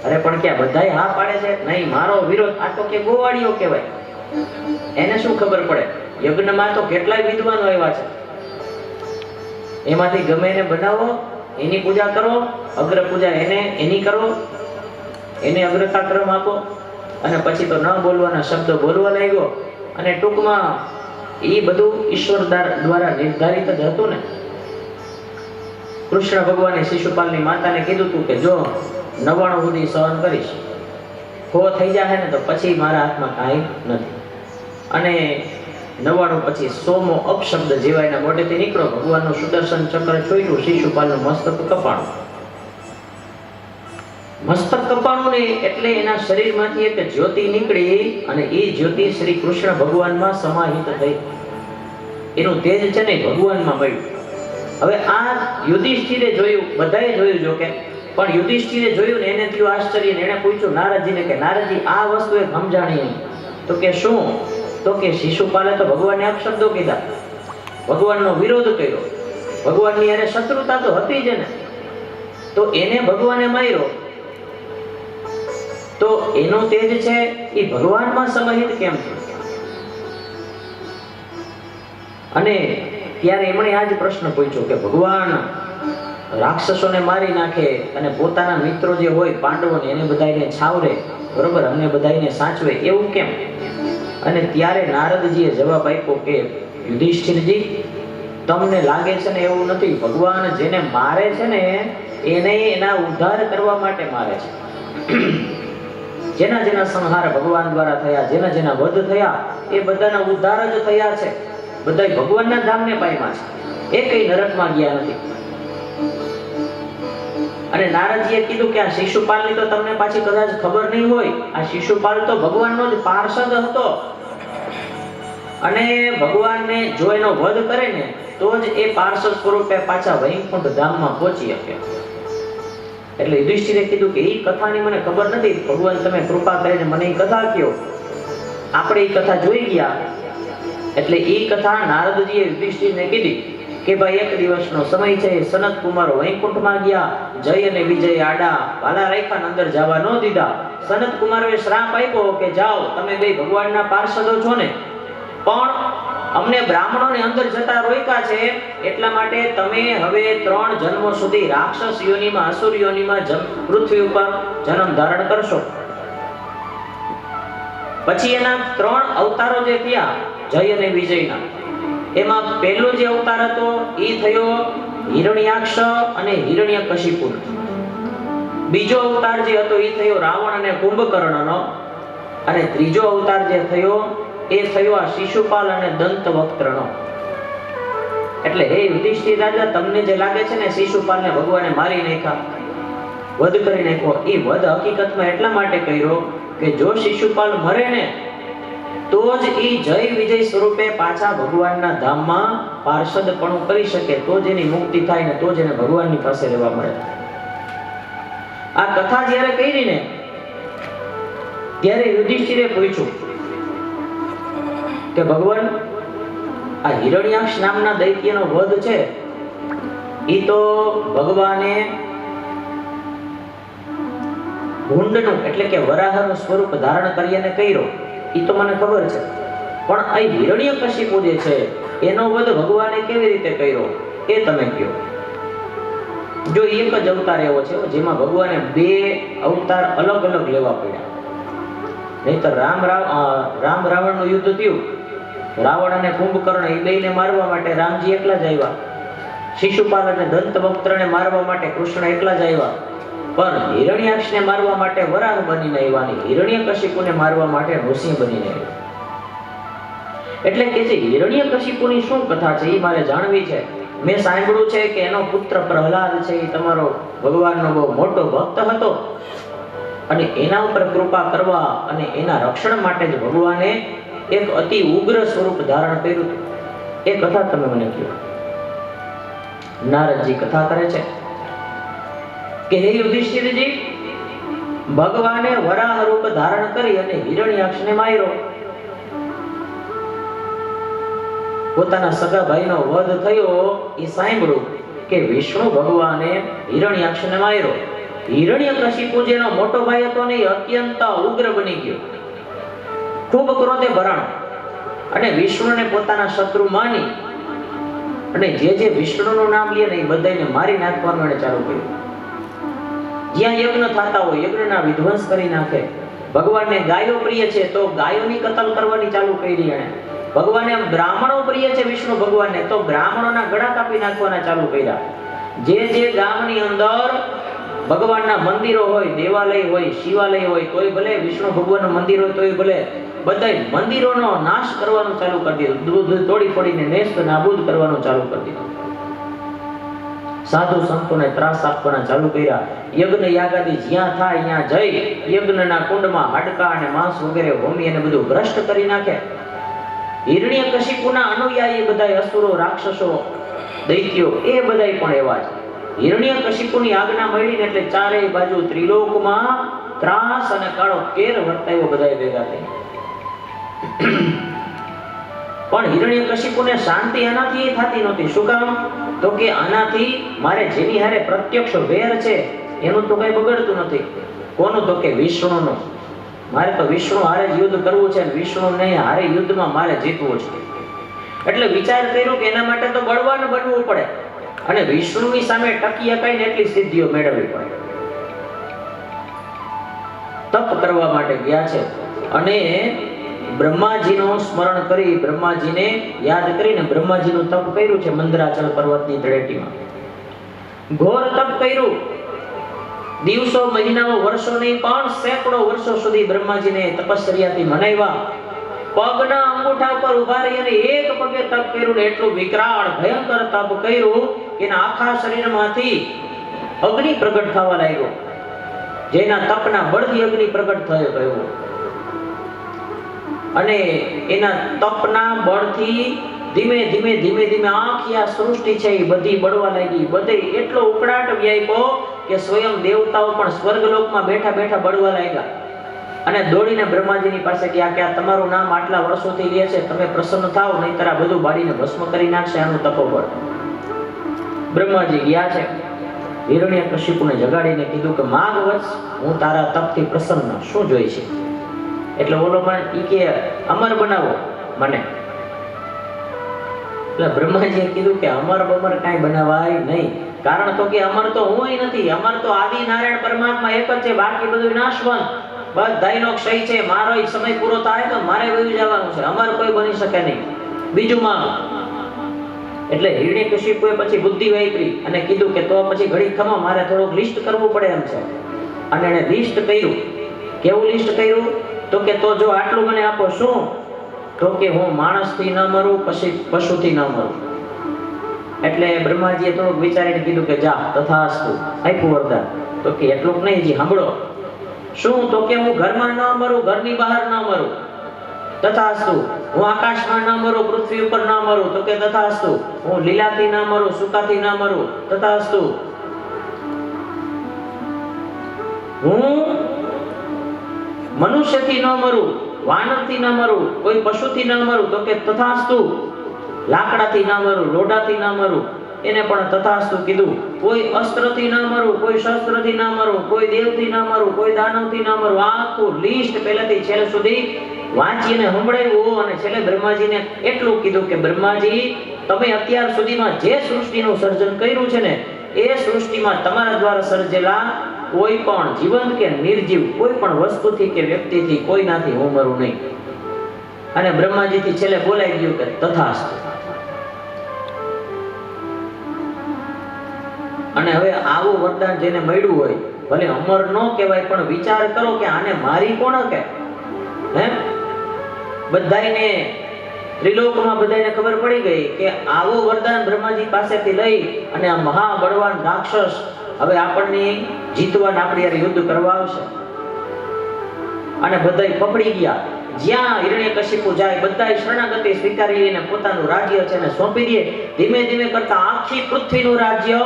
અરે પણ ક્યાં બધાય હા પાડે છે? નહીં, મારો વિરોધ. આ તો કે ગોવાળીઓ કહેવાય, એને શું ખબર પડે? યજ્ઞમાં તો કેટલાય વિદ્વાનો આવ્યા છે, એમાંથી ગમે એને બનાવો, એની પૂજા કરો, અગ્ર પૂજા એની કરો, એને અગ્રતા ક્રમ આપો. અને પછી તો ન બોલવાના શબ્દો બોલવા લાગ્યો. અને ટૂંકમાં એ બધું ઈશ્વર દ્વારા નિર્ધારિત જ હતું ને. કૃષ્ણ ભગવાને શિશુપાલની માતાને કીધું હતું કે જો 99 સુધી સહન કરીશ, ખો થઈ જાય ને તો પછી મારા હાથમાં કાંઈ નથી. અને 99 પછી 100મો અપશબ્દ જેવા એના મોઢેથી નીકળો. ભગવાનનું સુદર્શન ચક્ર છોડ્યું, શિશુપાલનું મસ્તક કપાણું. મસ્તક કપાણું ને એટલે એના શરીરમાંથી એક જ્યોતિ નીકળી અને એ જ્યોતિ શ્રી કૃષ્ણ ભગવાનમાં સમાહિત થઈ. એનું તેજ છે ને ભગવાનમાં મળ્યું. હવે આ યુધિષ્ઠિરે જોયું, બધાએ જોયું જો કે, પણ યુધિષ્ઠિરે જોયું ને એને થયું આશ્ચર્ય. એને પૂછ્યું નારદજીને કે નારદજી આ વસ્તુ એક સમજાણી નહીં. તો કે શું? તો કે શિશુપાલે તો ભગવાનને અપશબ્દો કીધા, ભગવાનનો વિરોધ કર્યો, ભગવાનની હારે શત્રુતા તો હતી જ ને, તો એને ભગવાને માર્યો તો એનો તેજ છે એ ભગવાનમાં સમાહિત કેમ થયો? અને ત્યારે એમણે આ જ પ્રશ્ન પૂછ્યો કે ભગવાન રાક્ષસોને મારી નાખે અને પોતાના મિત્રો જે હોય પાંડવોને એને બધાને છાવરે, બરોબર, અમને બધાને સાચવે, એવું કેમ? અને ત્યારે નારદજીએ જવાબ આપ્યો કે યુધિષ્ઠિરજી, તમને લાગે છે ને એવું નથી, ભગવાન જેને મારે છે ને એને એના ઉદ્ધાર કરવા માટે મારે છે. જેના જેના સંહાર ભગવાન દ્વારા થયા, જેના જેના વધ થયા, એ બધાના ઉદ્ધાર જ થયા છે. બધા ભગવાનના ધામને પામ્યા છે, એ કઈ નરકમાં ગયા નથી. અને નારદજીએ કીધું કે આ શિશુપાલની તો તમને પાછી કદાચ ખબર નહીં હોય, આ શિશુપાલ તો ભગવાનનો જ પાર્ષદ હતો અને ભગવાનને જો એનો વધ કરે ને તો જ એ પાર્ષદ સ્વરૂપે પાછા વૈકુંઠ ધામમાં પહોંચી શકે. એટલે યુધિષ્ઠિરે કીધું કે એ કથાની મને ખબર નથી, ભગવાન તમે કૃપા કરીને મને એ કથા કહો. આપણે એ કથા જોઈ ગયા. એટલે એ કથા નારદજીએ યુધિષ્ઠિરને કીધી કે ભાઈ એક દિવસનો સમય છે, સનત કુમારો વૈકુંઠમાં ગયા, જય અને વિજય આડા વાલા રાખ્યા, અંદર જવા ન દીધા. સનત કુમારોએ શ્રાપ આપ્યો કે જાઓ, તમે બે ભગવાનના પાર્ષદો છો ને, પણ અમને બ્રાહ્મણોને અંદર જતા રોક્યા છે, એટલા માટે તમે હવે 3 જન્મો સુધી રાક્ષસ યોનિમાં, અસુર યોનિમાં પૃથ્વી ઉપર જન્મ ધારણ કરશો. પછી એના 3 અવતારો જે થયા જય અને વિજયના, એમાં પહેલો જે અવતાર હતો એ થયો હિરણ્યાક્ષ અને હિરણ્યકશિપુ. બીજો અવતાર જે હતો એ થયો રાવણ અને કુંભકર્ણનો. અને ત્રીજો અવતાર જે થયો એ થયો આ શિશુપાલ અને દંતવક્ત્રનો. એટલે હે યુધિષ્ઠિર રાજા, તમને જે લાગે છે ને શિશુપાલને ભગવાને મારી નાખ્યા, વધ કરી નાખ્યો, એ વધ હકીકતમાં એટલા માટે કર્યો કે જો શિશુપાલ મરે ને તો જ એ જય વિજય સ્વરૂપે પાછા ભગવાનના ધામમાં પાર્ષદપણું કરી શકે, તો જ એની મુક્તિ થાય ને તો જ એને ભગવાનની પાસે રહેવા મળે. આ કથા જ્યારે કરી ને ત્યારે યુધિષ્ઠિરે પૂછ્યું કે ભગવાન, આ હિરણ્યાક્ષ નામના દૈત્યનો વધ છે એ તો ભગવાને ભૂંડનું એટલે કે વરાહનું સ્વરૂપ ધારણ કરીને કર્યો, એ તો મને ખબર છે, પણ આ હિરણ્યકશિપુ જે છે એનો વધ ભગવાને કેવી રીતે કર્યો એ તમે કહો. જો એક જ અવતાર એવો છે જેમાં ભગવાને 2 અવતાર અલગ અલગ લેવા પડ્યા, નહીતર રામ રાવણનું યુદ્ધ થયું, રાવણ અને કુંભકર્ણ એ બેયને મારવા માટે રામજી એકલા જ આવ્યા, શિશુપાલ અને દંતવક્ત્રને મારવા માટે કૃષ્ણ એકલા જ આવ્યા, પણ હિરણ્યાક્ષને મારવા માટે વરાહ બનીને આવ્યા ને હિરણ્યકશિપુને મારવા માટે નૃસિંહ બનીને આવ્યા. એટલે કે જે હિરણ્યકશિપુની શું કથા છે એ મારે જાણવી છે. મેં સાંભળ્યું છે કે એનો પુત્ર પ્રહલાદ છે એ તમારો ભગવાનનો બહુ મોટો ભક્ત હતો અને એના ઉપર કૃપા કરવા અને એના રક્ષણ માટે જ ભગવાને એક અતિ ઉગ્ર સ્વરૂપ ધારણ કર્યું હતું. એ કથા તમે મને કહો. નારદજી કથા કરે છે કે હે યુધિષ્ઠિરજી, ભગવાને વરાહ રૂપ ધારણ કરી અને હિરણ્યાક્ષને માર્યો. પોતાના સગા ભાઈનો વધ થયો એ સાંભળ્યું કે વિષ્ણુ ભગવાને હિરણ્યાક્ષને માર્યો. હિરણ્યકશિપુ જેનો મોટો ભાઈ હતો ને એ અત્યંત ઉગ્ર બની ગયો, ખૂબ ક્રોધે ભરાણો અને વિષ્ણુને પોતાના શત્રુ માની અને જે વિષ્ણુનું નામ લે ને એ બધાને મારી નાખવાનું એને ચાલુ કર્યું. જ્યાં યજ્ઞ થતા હોય યજ્ઞના વિધ્વંસ કરી નાખે. ભગવાનને ગાયો પ્રિય છે તો ગાયોની કતલ કરવાની ચાલુ કરી એને. ભગવાનને બ્રાહ્મણો પ્રિય છે વિષ્ણુ ભગવાનને તો બ્રાહ્મણોના ગળા કાપી નાખવાના ચાલુ કર્યા. જે ગામની અંદર ભગવાનના મંદિરો હોય, દેવાલય હોય, શિવાલય હોય, તોય ભલે વિષ્ણુ ભગવાનનું મંદિર હોય તોય ભલે, બધા મંદિરોનો નાશ કરવાનું ચાલુ કરી દીધું. દૂધ તોડી ફોડીને નેસ્ત નાબૂદ કરવાનું ચાલુ કરી દીધું. સાધુ સંતોને ત્રાસ આપવાના ચાલુ કર્યા. યજ્ઞ યાગાદી જ્યાં થાય ત્યાં જઈ યજ્ઞના કુંડમાં હાડકા અને માંસ વગેરે હોમી અને બધું ભ્રષ્ટ કરી નાખે. હિરણ્યકશિપુના અનુયાયી બધા અસુરો, રાક્ષસો, દૈત્યો એ બધા પણ એવા છે. હિરણ્યકશિપુની આજ્ઞા મળીને એટલે ચારેય બાજુ ત્રિલોકમાં ત્રાસ અને કાળો કેર વર્તાયો બધા ભેગા થઈ. પણ હિરણ્યકશિપુને શાંતિ એનાથી થતી નહોતી. શું કામ? તો કે આનાથી મારે જેની હારે પ્રત્યક્ષ વેર છે એનું તો કઈ બગડતું નથી. કોનું? તો કે વિષ્ણુનું. મારે તો વિષ્ણુ હારે જ યુદ્ધ કરવું છે, વિષ્ણુને હારે યુદ્ધમાં મારે જીતવું છે. એટલે વિચાર કર્યો કે એના માટે તો બળવાન બનવું પડે અને વિષ્ણુની સામે ટકી શકાય ને એટલી સિદ્ધિઓ મેળવવી પડે. તપ કરવા માટે ગયા છે અને બ્રહ્માજીનું સ્મરણ કરી, બ્રહ્માજીને યાદ કરીને બ્રહ્માજીનું તપ કર્યું છે મંદરાચલ પર્વતની તળેટીમાં. ઘોર તપ કર્યું. દિવસો, મહિનાઓ, વર્ષો નહીં પણ સેંકડો વર્ષો સુધી બ્રહ્માજીને તપશ્ચર્યાથી મનાવ્યા. પગના અંગૂઠા પર ઉભા રહી અને એક પગે તપ કર્યું ને એટલું વિકરાળ ભયંકર તપ કર્યું કે એના આખા શરીરમાંથી અગ્નિ પ્રગટ થવા લાગ્યો. જેના તપના બળથી અગ્નિ પ્રગટ થયો અને એના તપના બળથી ધીમે ધીમે ધીમે ધીમે આખી આ સૃષ્ટિ છે એ બધી બળવા લાગી. બધે એટલો ઉકળાટ વ્યાપ્યો કે સ્વયં દેવતાઓ પણ સ્વર્ગલોકમાં બેઠા બેઠા બળવા લાગ્યા અને દોડીને બ્રહ્માજીની પાસે ગયા કે આ તમારું નામ આટલા વર્ષોથી લે છે, તમે પ્રસન્ન થાઓ, નહીંતર આ બધું બાળીને ભસ્મ કરી નાખશે આનું તપોબળ. બ્રહ્માજી ગયા છે. હિરણ્યકશિપુને જગાડીને કીધું કે માગ વત્સ, હું તારા તપથી પ્રસન્ન, શું જોઈ છે? એટલે બોલો મને કે અમર બનાવો મને. એટલે બ્રહ્માજીએ કીધું કે અમર બમર કાંઈ બનાવાય નહીં. કારણ તો કે અમર તો હું નથી, અમર તો આદિ નારાયણ પરમાત્મા એક જ છે, બાકી બધું નાશવંત, બધાયનો ક્ષય છે. મારો સમય પૂરો થાય તો મારે વયું જવાનું છે, અમર કોઈ બની શકે નહીં. બીજું માંગ. એટલે હિરણ્યકશિપુએ પછી બુદ્ધિ વાપરી અને કીધું કે તો પછી ઘડી ખમો, મારે થોડુંક લિસ્ટ કરવું પડે એમ છે. અને એને લિસ્ટ કર્યું. કેવું લિસ્ટ કર્યું? તો કે તો જો આટલું મને આપો. શું? તો કે હું માણસથી ન મરું, પછી પશુથી ન મરું. એટલે બ્રહ્માજીએ થોડુંક વિચારીને કીધું કે જા તથાસ્તુ, આપ્યું વરદાન. તો કે એટલું નહીં, હજી સાંભળો. શું? તો કે હું ઘરમાં ન મરું, ઘરની બહાર ન મરું, તથાસ્તુ. હું આકાશમાં ન મરું, પૃથ્વી ઉપર ન મરું, તો કે તથાસ્તુ. હું લીલાથી ન મરું, સૂકાથી ન મરું, તથાસ્તુ. હું મનુષ્યથી ન મરું, વાનરથી ન મરું, કોઈ પશુથી ન મરું, તો કે તથાસ્તુ. લાકડાથી ન મરું, લોઢાથી ન મરું, એને પણ તથાસ્તુ કીધું. કોઈ અસ્ત્રથી ન મરું, કોઈ શસ્ત્રથી ન મરું, કોઈ દેવથી ન મરું, કોઈ દાનવથી ન મરું. આખું લિસ્ટ પહેલેથી છેલ્લે સુધી વાંચીને સંભળાવ્યું અને છેલ્લે બ્રહ્માજીને એટલું કીધું કે બ્રહ્માજી, તમે અત્યાર સુધીમાં જે સૃષ્ટિનું સર્જન કર્યું છે ને, એ સૃષ્ટિમાં તમારા દ્વારા સર્જેલા કોઈ પણ જીવંત કે નિર્જીવ કોઈ પણ વસ્તુથી કે વ્યક્તિથી કોઈનાથી હું મરું નહીં. અને બ્રહ્માજીથી છેલ્લે બોલાઈ ગયું કે તથાસ્તુ. અને હવે આવું વરદાન જેને મળ્યું હોય, ભલે અમર ન કહેવાય, પણ વિચાર કરો કે આને મારી કોણ કે? હે, બધાયને ત્રિલોકમાં બધાયને ખબર પડી ગઈ કે આવું વરદાન બ્રહ્માજી પાસેથી લઈ અને આ મહાબળવાન રાક્ષસ હવે આપણને જીતવાના આપણી યાર યુદ્ધ કરવા આવશે. અને બધાય પકડી ગયા. જ્યાં હિરણ્યકશિપુ જાય બધાય શરણાગતિ સ્વીકારી લઈને પોતાનું રાજ્ય છે ને સોંપી દે. ધીમે ધીમે કરતા આખી પૃથ્વીનું રાજ્ય,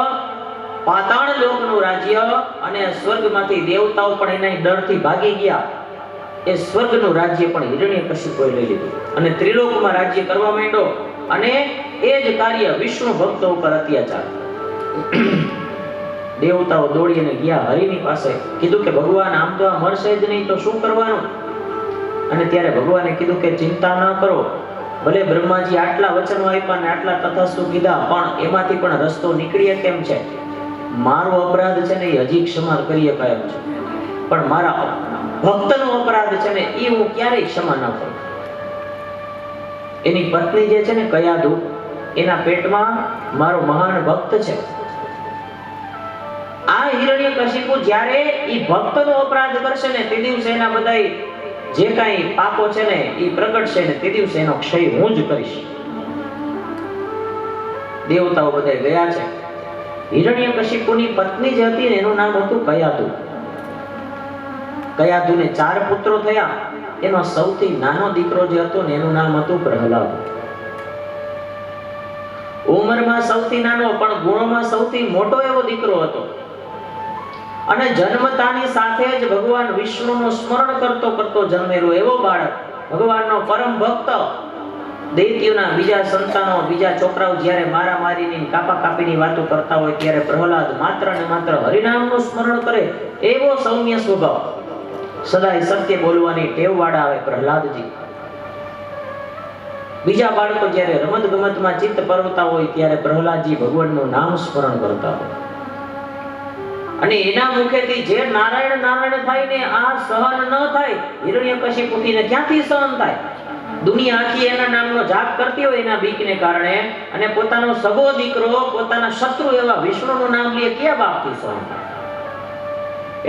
પાતાળ લોકનું રાજ્ય અને સ્વર્ગમાંથી દેવતાઓ પણ એના ડરથી ભાગી ગયા. એ સ્વર્ગનું રાજ્ય પણ હિરણ્યકશિપુએ લઈ લીધું અને ત્રિલોકમાં રાજ્ય કરવા માંડ્યો. અને એ જ કાર્ય વિષ્ણુ ભક્તો ઉપર અત્યાચાર. દેવતાઓ દોડીને ગયા હરિની પાસે, કીધું કે ભગવાન આમ તો આ મરશે જ નહીં, તો શું કરવાનું? અને ત્યારે ભગવાને કીધું કે ચિંતા ન કરો, ભલે બ્રહ્માજી આટલા વચનો આપ્યા ને આટલા તથાસ્તુ કીધા, પણ એમાંથી પણ રસ્તો નીકળીએ કેમ છે? મારો અપરાધ છે ને એ હજી ક્ષમા કરી શકાય એમ છે, પણ મારા ભક્તનો અપરાધ છે ને એ હું ક્યારેય ક્ષમા ન કરું. એની પત્ની જે છે ને કયાધુ, એના પેટમાં મારો મહાન ભક્ત છે. આ હિરણ્યકશિપુ જ્યારે ઈ ભક્તનો અપરાધ કરશે ને તે દિવસે એના બધાય જે કાંઈ પાપો છે ને એ પ્રગટશે ને તે દિવસે એનો ક્ષય હું જ કરીશ. દેવતાઓ બધા ગયા છે. હિરણ્યકશિપુની પત્ની જે હતી ને એનું નામ હતું કયાધુ. કયાધુને 4 પુત્રો થયા. એનો સૌથી નાનો દીકરો જે હતો ને એનું નામ હતું પ્રહલાદ. ઉંમરમાં સૌથી નાનો પણ ગુણોમાં સૌથી મોટો એવો દીકરો હતો. અને જન્મતાની સાથે જ ભગવાન વિષ્ણુનું સ્મરણ કરતો કરતો જન્મેલો એવો બાળક, ભગવાનનો પરમ ભક્ત. દૈત્યોના બીજા સંતાનો, બીજા છોકરાઓ જ્યારે મારામારીની કાપા કાપીની વાતો કરતા હોય ત્યારે પ્રહલાદ માત્ર ને માત્ર હરિનામનું સ્મરણ કરે. એવો સૌમ્ય સ્વભાવ, સદાય સત્ય બોલવાની ટેવ વાળા આવે પ્રહલાદજી. બીજા બાળકો જ્યારે રમત ગમતમાં ચિત્ત પરવતા હોય ત્યારે પ્રહલાદજી ભગવાનનું નામ સ્મરણ કરતા હોય અને એના મુખેથી જે નારાયણ નારાયણ થાય ને આ સહન ન થાય. હિરણ્યકશિપુને ક્યાંથી સહન થાય? દુનિયા આખી એના નામનો જાપ કરતી હોય એના બીકને કારણે, અને પોતાનો સગો દીકરો, પોતાના શત્રુ એવા વિષ્ણુનું નામ લે, ક્યાં બાપથી સહન થાય?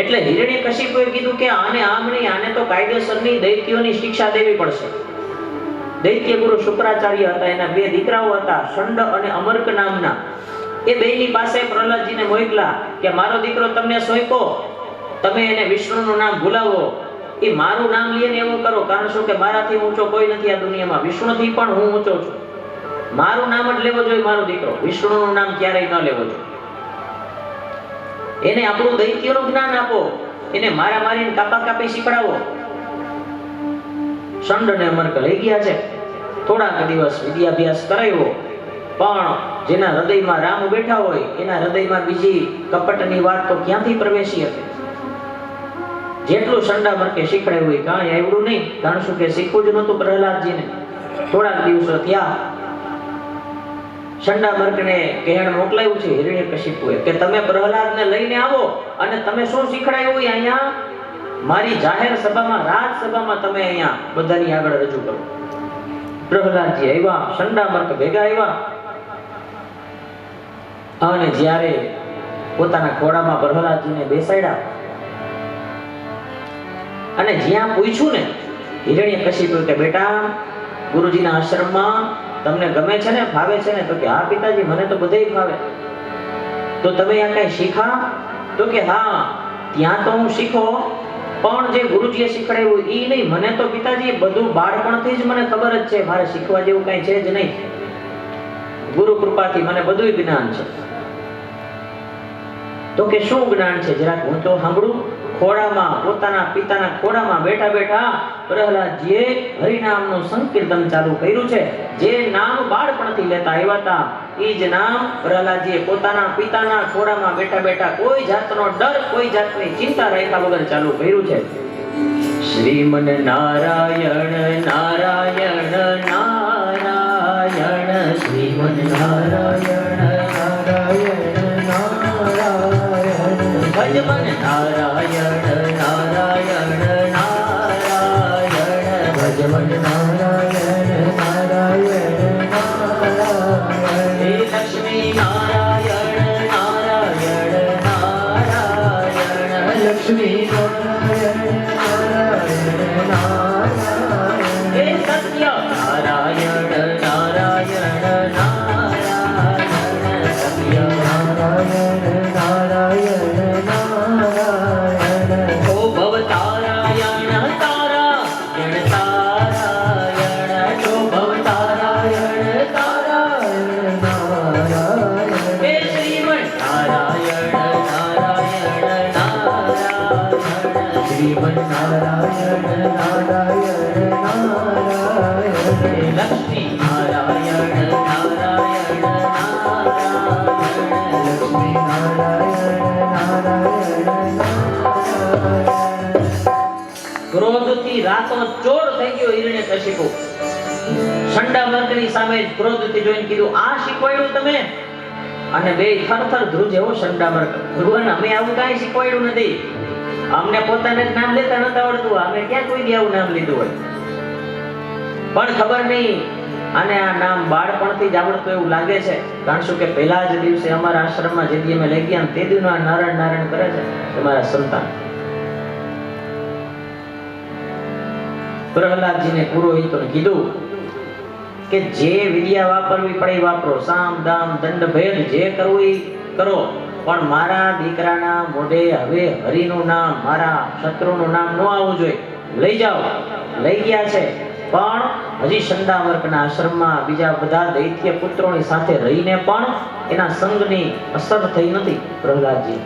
એટલે હિરણ્યકશિપુએ કીધું કે આને આમ નહીં, આને તો કાયદેસરની દૈત્યોની શિક્ષા દેવી પડશે. દૈત્ય ગુરુ શુક્રાચાર્ય હતા, એના બે દીકરાઓ હતા, શંડ અને અમર્ક નામના. એ બેની પાસે પ્રહલાદજીને મોકલા કે મારો દીકરો તમને સોંપ્યો, તમે એને વિષ્ણુનું નામ ભૂલાવો, એ મારું નામ લઈને એવું કરો. કારણ શું કે મારાથી ઊંચો કોઈ નથી આ દુનિયામાં, વિષ્ણુથી પણ હું ઊંચો છું. મારું નામ જ લેવો જોઈએ મારો દીકરો, વિષ્ણુનું નામ ક્યારેય ન લેવો જોઈએ. એને આપણું દૈત્યનું જ્ઞાન આપો, એને મારા મારીને કાપા કાપી શીખડાવો. શંડ ને અમર્ક લઈ ગયા છે. થોડાક દિવસ વિદ્યાભ્યાસ કરાવ્યો, પણ જેના હૃદયમાં રામ બેઠા હોય એના હૃદયમાં બીજી કપટની વાત તો ક્યાંથી પ્રવેશી હતી? જેટલું શંડામર્કે શીખડાયું હોય કાંઈ આવડું નહીં. કારણ શું કે શીખવું જ નહોતું પ્રહલાદજીને. થોડાક દિવસો થયા, શંડામર્કને કહેણ મોકલાયું છે હિરણ્યકશિપુએ કે તમે પ્રહલાદને લઈને આવો અને તમે શું શીખડાયું હોય અહીંયા મારી જાહેર સભામાં, રાજસભામાં તમે અહીંયા બધાની આગળ રજૂ કરો. પ્રહલાદજી આવ્યા, શંડામર્ક ભેગા આવ્યા અને જ્યારે પોતાના ખોળામાં પ્રહલાદજીને બેસાડ્યા અને જ્યાં પૂછ્યું ને હિરણ્યકશિપુ કે બેટા ગુરુજીના આશ્રમમાં તમને ગમે છે ને, ફાવે છે ને? તો કે હા પિતાજી, મને તો બધેય ફાવે. તો તમે આ કઈ શીખા? તો કે હા, ત્યાં તો હું શીખો, પણ જે ગુરુજીએ શીખડાવ્યું એ નહીં. મને તો પિતાજી બધું બાળપણથી જ મને ખબર જ છે, મારે શીખવા જેવું કઈ છે જ નહીં. ગુરુ કૃપાથી મને બધું જ્ઞાન છે. તો કે શું જ્ઞાન છે જરાક હું તો સાંભળું. ખોળામાં, પોતાના પિતાના ખોળામાં બેઠા બેઠા પ્રહલાદજીએ હરિનામનું સંકીર્તન ચાલુ કર્યું છે. જે નામ બાળપણથી લેતા આવ્યા હતા એ જ નામ પ્રહલાદજીએ પોતાના પિતાના ખોળામાં બેઠા બેઠા કોઈ જાતનો ડર, કોઈ જાતની ચિંતા રાખ્યા વગર ચાલુ કર્યું છે. શ્રીમન નારાયણ નારાયણ નારાયણ, શ્રીમન નારાયણ નારાયણ નારાયણ, ભજમન નારાયણ નારાયણ નારાયણ, ભજમન નારાયણ નારાયણ નારાયણ, હે લક્ષ્મી નારાયણ નારાયણ નારાયણ, લક્ષ્મી નારાયણ નારાયણ નારાયણ, હે સત્ય નારાયણ નારાયણ નારાયણ, સત્ય નારાયણ નારાયણ નારાયણ, ઓ ભવ તારાયણ તારાયણ તારાયણ, ઓ ભવ તારાયણ તારાયણ નારાયણ, હે શ્રીમન નારાયણ નારાયણ નારાયણ, શ્રીમન નારાયણ નારાયણ નારાયણ, હે લક્ષ્મી નારાયણ નારાયણ નારાયણ, લક્ષ્મી નારાયણ નારાયણ નારાયણ. ક્રોધથી રાતો ચોર થઈ ગયો હિરણ્યકશિપુ. શંડામર્કની સામે ક્રોધથી જોઈને કીધું આ શીખવાડ્યું તમે? અને બે થરથર ધ્રુજેવો શંડામર્ક. ભગવાન અમે આવું કાંઈ શીખવાડ્યું નથી, અમને પોતાને જ નામ લેતા નતા આવડતું, અમે ક્યાં કોઈ દી આવું નામ લીધું હોય? પણ ખબર નહીં, અને આ નામ બાળપણથી જ આવડતું એવું લાગે છે. કારણ શું કે પહેલા જ દિવસે અમારા આશ્રમમાં જે દી અમે લઈ ગયા તે દીનો આ નારાયણ નારાયણ કરે છે તમારા સંતાન. પ્રહલાદજીને પુરોહિતોને કીધું કે જે વિદ્યા વાપરવી પડે વાપરો, સામ દામ દંડ ભેદ જે કરવું એ કરો, પણ મારા દીકરાના મોઢે હવે હરિનું નામ, મારા શત્રુનું નામ ન આવવું જોઈએ. લઈ જાઓ. લઈ ગયા છે, પણ હજી શંડામર્કના આશ્રમમાં બીજા બધા દૈત્ય પુત્રોની સાથે રહીને પણ એના સંગની અસર થઈ નથી પ્રહલાદજી.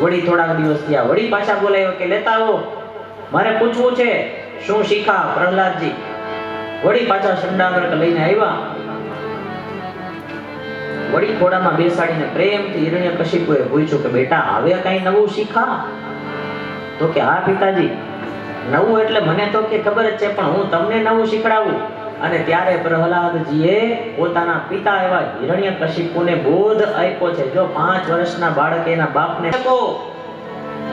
વળી થોડાક દિવસ થયા, વળી પાછા બોલાયો કે લેતા આવો, મારે પૂછવું છે શું શીખા પ્રહલાદજી? વળી પાછા શંડામર્ક લઈને આવ્યા. વળી ખોડામાં બેસાડીને પ્રેમથી હિરણ્યકશિપુએ પૂછ્યું કે બેટા હવે કઈ નવું શીખા? તો કે હા પિતાજી, નવું એટલે મને તો કે ખબર જ છે, પણ હું તમને નવું શીખડાવું. અને ત્યારે પ્રહલાદજીએ પોતાના પિતા એવા હિરણ્યકશિપુને બોધ આપ્યો છે. જો 5 વર્ષના બાળક એના બાપને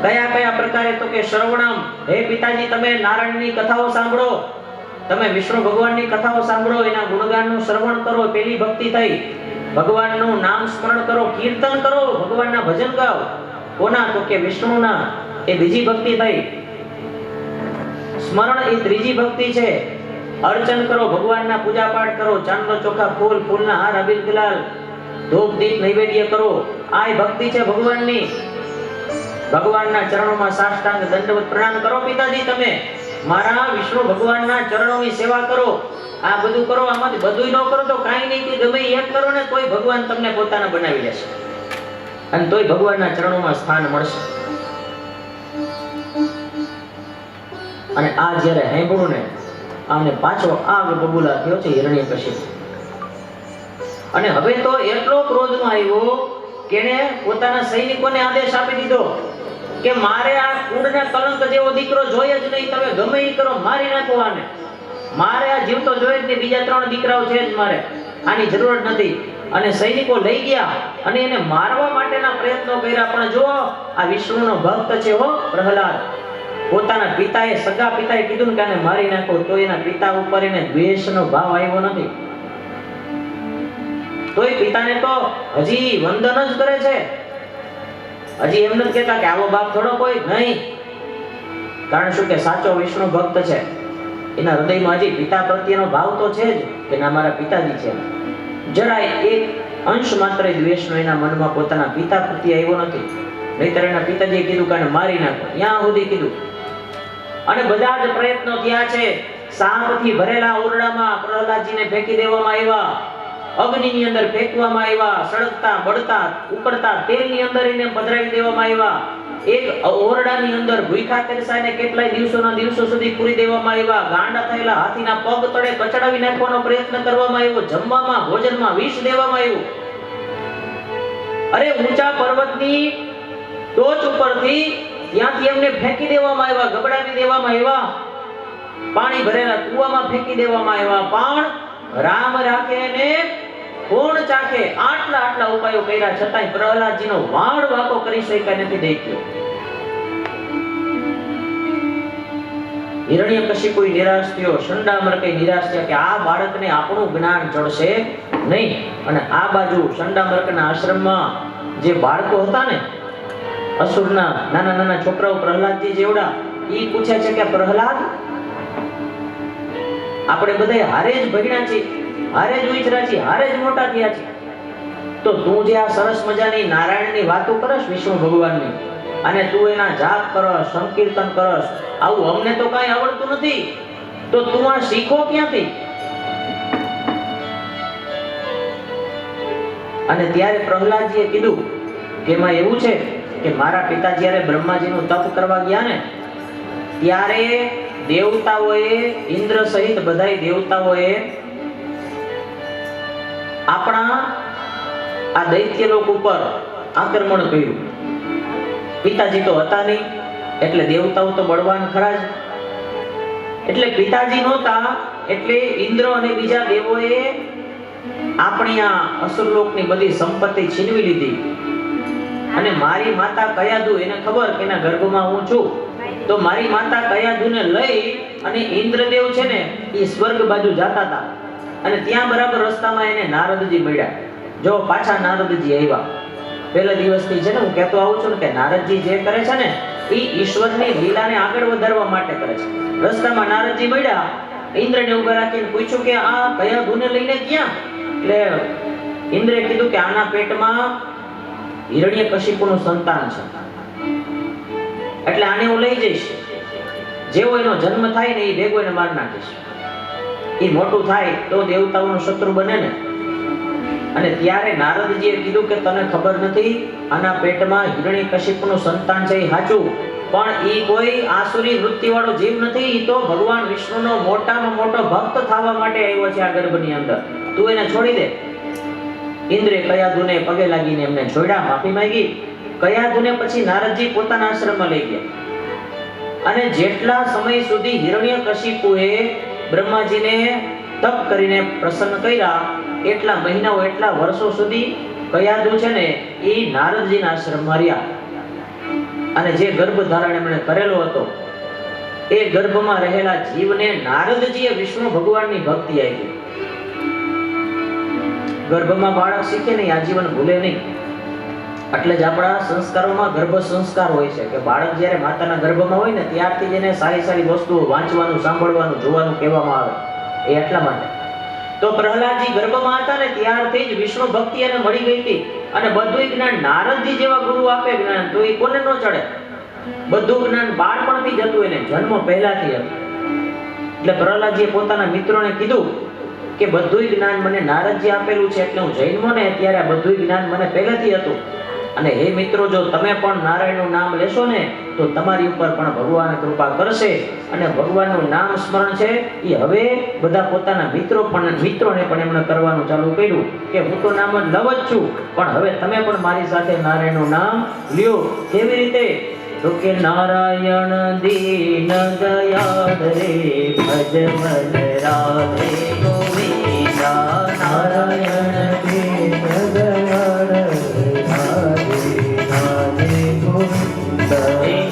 કયા કયા પ્રકારે? તો કે શ્રવણમ, હે પિતાજી તમે નારાયણની કથાઓ સાંભળો, તમે વિષ્ણુ ભગવાનની કથાઓ સાંભળો, એના ગુણગાનનું શ્રવણ કરો, પેલી ભક્તિ થઈ. ભગવાનનું નામ સ્મરણ કરો, કીર્તન કરો, ભગવાનના ભજન ગાઓ. કોના? તો કે વિષ્ણુના, એ બીજી ભક્તિ થઈ. સ્મરણ એ ત્રીજી ભક્તિ છે. અર્ચન કરો, ભગવાનના પૂજા પાઠ કરો, ચાંદલો ચોખા ફૂલ, ફૂલના હાર, અબીલ ગુલાલ, ધૂપ દીપ નૈવેદ્ય કરો, આ ભક્તિ છે ભગવાનની. ભગવાનના ચરણોમાં સાષ્ટાંગ દંડવત પ્રણામ કરો પિતાજી, તમે મારા વિષ્ણુ ભગવાનના ચરણોની સેવા કરો. આ બધું કરો. આમાંથી બધું ન કરો તો કાંઈ નહીં, કે ગમે એક કરો ને તોય ભગવાન તમને પોતાના બનાવી લેશે અને તોય ભગવાનના ચરણોમાં સ્થાન મળશે. અને આ જ્યારે સાંભળ્યું ને, આમને પાછો આગ બબૂલા થયો છે હિરણ્યકશિપુ. અને હવે તો એટલો ક્રોધમાં આવ્યો કે એને પોતાના સૈનિકોને આદેશ આપી દીધો કે મારે આ કુળના કલંક જેવો દીકરો જોઈએ જ નહીં, તમે ગમે એ કરો, મારી નાખો આને. મારે આ જીવતો જોઈએ જ નહીં, બીજા 3 દીકરાઓ છે જ, મારે આની જરૂર નથી. અને સૈનિકો લઈ ગયા અને એને મારવા માટેના પ્રયત્નો કર્યા. પણ જો આ વિષ્ણુનો ભક્ત છે હો પ્રહલાદ, પોતાના પિતાએ, સગા પિતાએ કીધું કે આને મારી નાખો, તો એના પિતા ઉપર એને દ્વેષનો ભાવ આવ્યો નથી. તોય પિતાને તો હજી વંદન જ કરે છે. હજી એમ નથી કહેતા કે આવો બાપ થોડો કોઈ નહીં. કારણ શું? કે સાચો વિષ્ણુ ભક્ત છે, એના હૃદયમાં હજી પિતા પ્રત્યેનો ભાવ તો છે જ કે ના મારા પિતાજી છે. જરાય એક અંશ માત્ર દ્વેષનો એના મનમાં પોતાના પિતા પ્રત્યે આવ્યો નથી. નહીતર એના પિતાજીએ કીધું કે આને મારી નાખો, ત્યાં સુધી કીધું. અને બધા જ પ્રયત્નો થયા છે. સાપથી ભરેલા ઓરડામાં પ્રહલાદજીને ફેંકી દેવામાં આવ્યા, અગ્નિની અંદર ફેંકવામાં આવ્યા, સળગતા બળતા ઉકળતા તેલની અંદર એને પધરાવી દેવામાં આવ્યા. એક ઓરડાની અંદર ભૂખા તરસાઈને કેટલાય દિવસો સુધી પૂરી દેવામાં આવ્યા. ગાંડા થયેલા હાથીના પગ તળે કચડાવી નાખવાનો પ્રયત્ન કરવામાં આવ્યો. જમવામાં ભોજનમાં વિષ દેવામાં આવ્યું. અરે ઊંચા પર્વતની ટોચ ઉપરથી ત્યાંથી એમને ફેંકી દેવામાં આવ્યા, ગબડાવી દેવામાં આવ્યા, પાણી ભરેલા કૂવામાં ફેંકી દેવામાં આવ્યા. પણ રામ રાખે ને કોણ ચાખે, આટલા ઉપાયો કર્યા છતાંય પ્રહલાદજીનો વાળ વાકો કરી શક્યા નથી દૈત્યો. હિરણ્યકશિપુ નિરાશ થયો, શંડામર્કે નિરાશ થયા કે આ બાળકને આપણું જ્ઞાન ચડશે નહીં. અને આ બાજુ શંડામર્કના આશ્રમમાં જે બાળકો હતા ને, અસુરના નાના છોકરાઓ પ્રહલાદજી જેવડા, ઈ પૂછે છે કે પ્રહલાદ, આપણે બધા હારે જ ભણ્યા છીએ, હારે જ ઉછર્યા છીએ, હારે જ મોટા થયા છીએ, તો તું જે આ સરસ મજાની નારાયણની વાતો કરસ, વિષ્ણુ ભગવાનની, અને તું એના જાપ કરસ, સંકીર્તન કરસ, આવું અમને તો કાંઈ આવડતું નથી, તો તું આ શીખો ક્યાંથી? અને ત્યારે પ્રહલાદજીએ કીધું કે એમાં એવું છે કે મારા પિતા જ્યારે બ્રહ્માજીનું તપ કરવા ગયા ને, ત્યારે દેવતાઓએ, ઇન્દ્ર સહિત બધાય દેવતાઓએ આપણા આ દૈત્ય લોક ઉપર આક્રમણ કર્યું. પિતાજી તો હતા નહીં, એટલે દેવતાઓ તો બળવાન ખરા જ. એટલે પિતાજી નહોતા, એટલે ઇન્દ્ર અને બીજા દેવોએ આપણી આ અસુરલોકની બધી સંપત્તિ છીનવી લીધી. અને મારી માતા કયાધુ, એને ખબર કે એના ગર્ભમાં હું છું, તો મારી માતા કયાધુને લઈ અને ઇન્દ્રદેવ છે ને એ સ્વર્ગ બાજુ જતા હતા. અને ત્યાં બરાબર રસ્તામાં એને નારદજી મળ્યા. જો પાછા નારદજી આવ્યા. પહેલા દિવસથી છે ને હું કહેતો આવું છું ને કે નારદજી જે કરે છે ને એ ઈશ્વરની લીલાને આગળ વધારવા માટે કરે છે. રસ્તામાં નારદજી મળ્યા, ઇન્દ્રને ઉભા રાખીને પૂછ્યું કે આ કયાધુને લઈને ક્યાં? એટલે ઇન્દ્રે કીધું કે આના પેટમાં હિરણ્યકશિપુનું સંતાન છે, એટલે આને હું લઈ જઈશ. જેવો એનો જન્મ થાય ને એ ભેગો એને મારી નાખીશ. એ મોટું થાય તો દેવતાઓનો શત્રુ બને ને. અને ત્યારે નારદજીએ કીધું કે તને ખબર નથી, આના પેટમાં હિરણ્યકશિપુનું સંતાન છે એ સાચું, પણ ઈ કોઈ આસુરી વૃત્તિ વાળો જીવ નથી. ઈ તો ભગવાન વિષ્ણુનો મોટામાં મોટો ભક્ત થવા માટે આવ્યો છે આ ગર્ભની અંદર. તું એને છોડી દે. ઇન્દ્રે કયાધુને પગે લાગીને એમને છોડ્યા, માફી માંગી. કયાધુને પછી નારદજી પોતાના આશ્રમમાં લઈ ગયા. અને જેટલા સમય સુધી હિરણ્યકશિપુએ બ્રહ્માજીને તપ કરીને પ્રસન્ન કર્યા, એટલા મહિનાઓ એટલા વર્ષો સુધી કયાધુ છે ને એ નારદજીના આશ્રમમાં રહ્યા. અને જે ગર્ભ ધારણ એમણે કરેલો હતો એ ગર્ભમાં રહેલા જીવને નારદજીએ વિષ્ણુ ભગવાનની ભક્તિ આપી. ગર્ભમાં બાળક શીખે નહીં, આજીવન ભૂલે નહીં. એટલે જ આપણા સંસ્કારોમાં ગર્ભ સંસ્કાર હોય છે કે બાળક જ્યારે માતાના ગર્ભમાં હોય ને ત્યારથી જ એને સારી સારી વસ્તુઓ વાંચવાનું, સાંભળવાનું, જોવાનું કહેવામાં આવે. એ એટલા માટે તો પ્રહલાદજી ગર્ભમાં હતા ને ત્યારથી જ વિષ્ણુ ભક્તિ એને મળી ગઈ હતી. અને બધું જ્ઞાન નારદજી જેવા ગુરુ આપે જ્ઞાન તો એ કોને ન ચડે. બધું જ્ઞાન બાળપણથી જ હતું, એને જન્મ પહેલાથી હતું. એટલે પ્રહલાદજીએ પોતાના મિત્રોને કીધું કે બધું જ્ઞાન મને નારદજી આપેલું છે, એટલે હું જન્મો ને ત્યારે આ બધું જ્ઞાન મને પહેલેથી હતું. અને હે મિત્રો, જો તમે પણ નારાયણનું નામ લેશો ને તો તમારી ઉપર પણ ભગવાન કૃપા કરશે. અને ભગવાનનું નામ સ્મરણ છે એ હવે બધા પોતાના મિત્રોને પણ એમણે કરવાનું ચાલુ કર્યું કે હું તો નામ જ લવ જ છું, પણ હવે તમે પણ મારી સાથે નારાયણનું નામ લ્યો. કેવી રીતે? તો કે નારાયણ દીન દયાળ રે ભજ મન રાધે ગોવિંદા. નારાયણ દીન દયાળ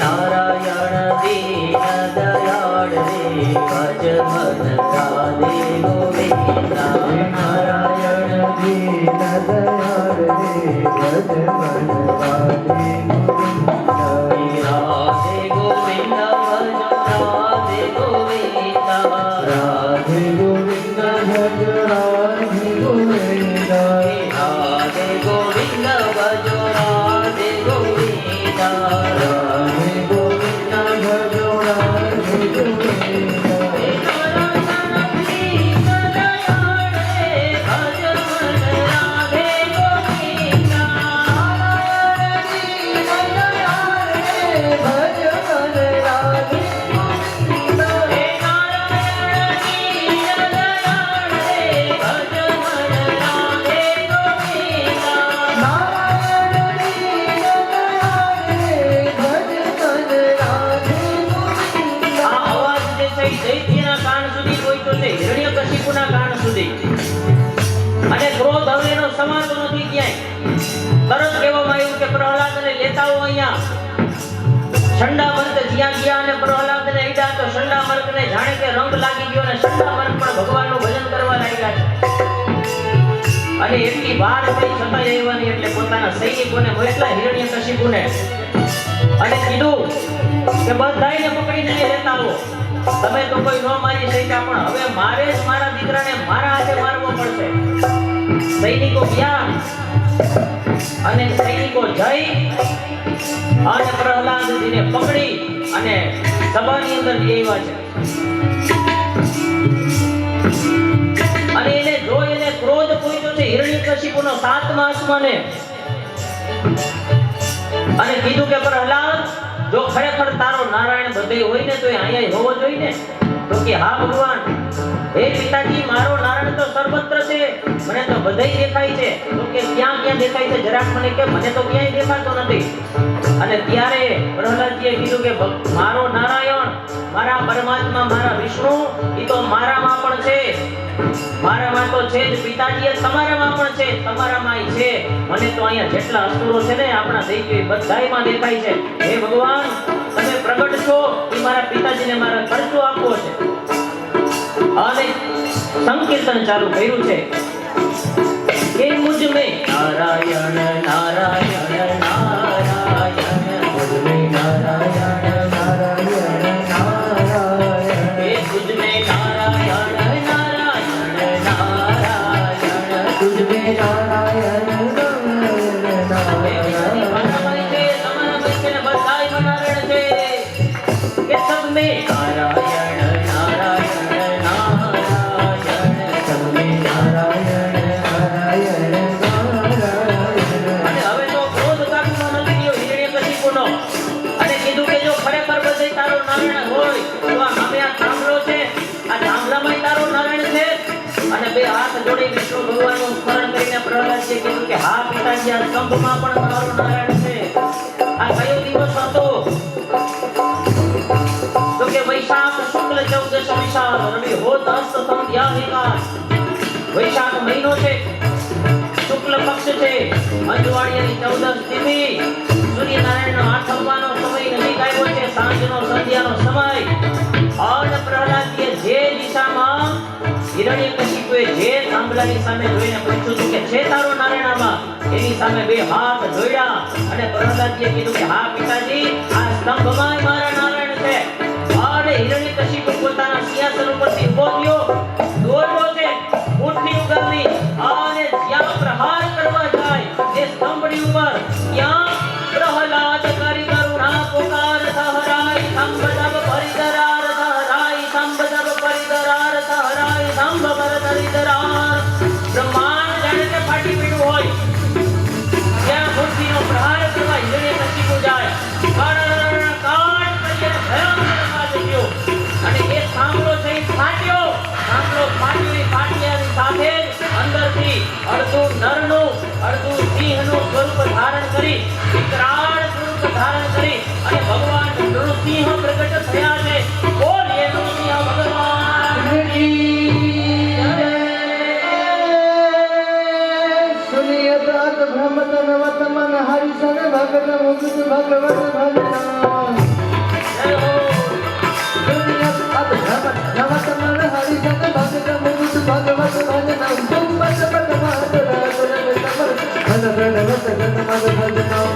નારાયણ દીન દયાળ રે ભજ મન રાધે ગોવિંદા. નારાયણ દીન દયાળ રે ભજ મન રાધે ગોવિંદા. રાધે ગોવિંદા ભજ રાધે ગોવિંદા. રાધે ગોવિંદા ભજ રાધે ગોવિંદા. રાધે ગોવિંદા ભજ રાધે ગોવિંદા. અને ક્રોધ હવે એનો સમાતો નથી ક્યાંય. તરત કહેવામાં આવ્યું કે પ્રહલાદને લેતા આવો અહીંયા. શંડામર્ક જ્યાં ગયા અને પ્રહલાદને અડ્યા તો શંડામર્કને જાણે કે રંગ લાગી ગયો અને શંડામર્ક પણ ભગવાનનું ભજન કરવા લાગ્યા છે. અને એટલી વાર થઈ છતાં આવ્યા નહીં એટલે પોતાના સૈનિકોને મોકલા હિરણ્યકશિપુને અને કીધું કે બધાયને પકડીને લેતા આવો. તમે તો કોઈ ન મારી શક્યા, પણ હવે મારે જ મારા દીકરાને મારા હાથે મારવો પડશે. સૈનિકો ગયા અને સૈનિકો જઈ અને પ્રહલાદજીને પકડી અને સભાની અંદર લેવા છે. અને એને જોઈ એને ક્રોધ પૂર્યો છે હિરણ્યકશિપુનો 7મા આસમાને અને કીધું કે પ્રહલાદ, જો ખરેખર તારો નારાયણ બધે હોય ને તો અહીંયા હોવો જોઈએ ને. તો કે હા ભગવાન, હે પિતાજી, મારો નારાયણ તો સર્વત્ર છે, મને તો બધે દેખાય છે. તો કે ક્યાં ક્યાં દેખાય છે જરાક મને કે. મને તો ક્યાંય દેખાતો નથી. અને ત્યારે પ્રહલાદજીએ કીધું કે મારો નારાયણ, મારા પરમાત્મા, મારા વિષ્ણુ એ તો મારામાં પણ છે. મારામાં તો છે જ પિતાજી, તમારામાં પણ છે, તમારામાં છે. મને તો અહીંયા જેટલા અસુરો છે ને આપણા દૈત્યો બધાયમાં દેખાય છે. હે ભગવાન, તમે પ્રગટ છો એ મારા પિતાજીને મારા ખર્ચો આપવો છે. અને સંકીર્તન ચાલુ કર્યું છે કે મુજ મે નારાયણ નારાયણ નારાયણ, મુજ મે નારાયણ નારાયણ નારાયણ, હે મુજ મે નારાયણ નારાયણ નારાયણ, મુજ મે નારાયણ નારાયણ નારાયણ, કે સબ મે નારાયણ નારાયણ નારાયણ, સબ મે નારાયણ નારાયણ નારાયણ. અને હવે તો ક્રોધ કાબૂમાં નથી ગયો હિરણ્યકશિપુનો અને કીધું કે જો તો ભગવાનનું સ્મરણ કરીને પ્રહલાદજીએ કીધું કે હા પિતાજી, આ સ્તંભમાં પણ તમારું નારાયણ છે. આ કયો દિવસ હતો? તો કે વૈશાખ શુક્લ 14 વિશાળ રવિ હોત અસ્ત સંધ્યાહિકા. વૈશાખ મહિનો છે, શુક્લ પક્ષ છે, અંજવાળિયાની 14 તિથિ, સૂર્યનારાયણનો આઠમવાનો સમય નજીક આવ્યો છે, સાંજનો સંધ્યાનો સમય. અને પ્રહલાદજીએ જે દિશામાં હિરણ્યકશિપુએ જે થાંભલાની સામે જોઈને પૂછ્યું હતું કે છે તારો નારાયણામાં, એની સામે બે હાથ જોડ્યા અને પ્રહલાદજીએ કીધું કે હા પિતાજી, આ સ્તંભમાં મારા નારાયણ છે. અને હિરણ્યકશિપુ પોતાના સિંહાસન ઉપરથી ઊભો થયો, દોરડો છે, મુઠ્ઠી ઉગામી અને જ્યાં પ્રહાર કરવા જાય તે સ્તંભની ઉપર ત્યાં પ્રહલાદ કરી કરુણા પુકાર સહરાય સંબદબ પરિદરાર સહરાય સંબદબ પરિદરાર સહરાય સંબબર પરિદરાર. બ્રહ્માંડ જાણે કે ફાટી પીડું હોય, ત્યાં મુઠ્ઠીનો પ્રહાર કરવા હિરણ્યકશિપુ જાય, કાટ કરીને ભયંકર કાટ થયો અને એ થાંભલો છે એ ફાટ્યો. થાંભલો ફાટ્યાની સાથે જ અંદરથી અડધું નરનું અડધું સિંહનું સ્વરૂપ ધારણ કરી, વિકરાળ સ્વરૂપ ધારણ કરી અને ભગવાન નૃસિંહ પ્રગટ થયા છે. બોલીએ નૃસિંહ ભગવાન સુનિય પ્રાત ભ્રમત નવત મન હરિશન ભગત મુક્ત ભગવત ભજના. જય હો. સુનિય પ્રાત ભ્રમત નવત મન હરિશન ભગત મુક્ત ભગવત ભજના. સુંબત પટ માત રાત રગ સમર ધન પ્रणवત ગત મદ ભજના.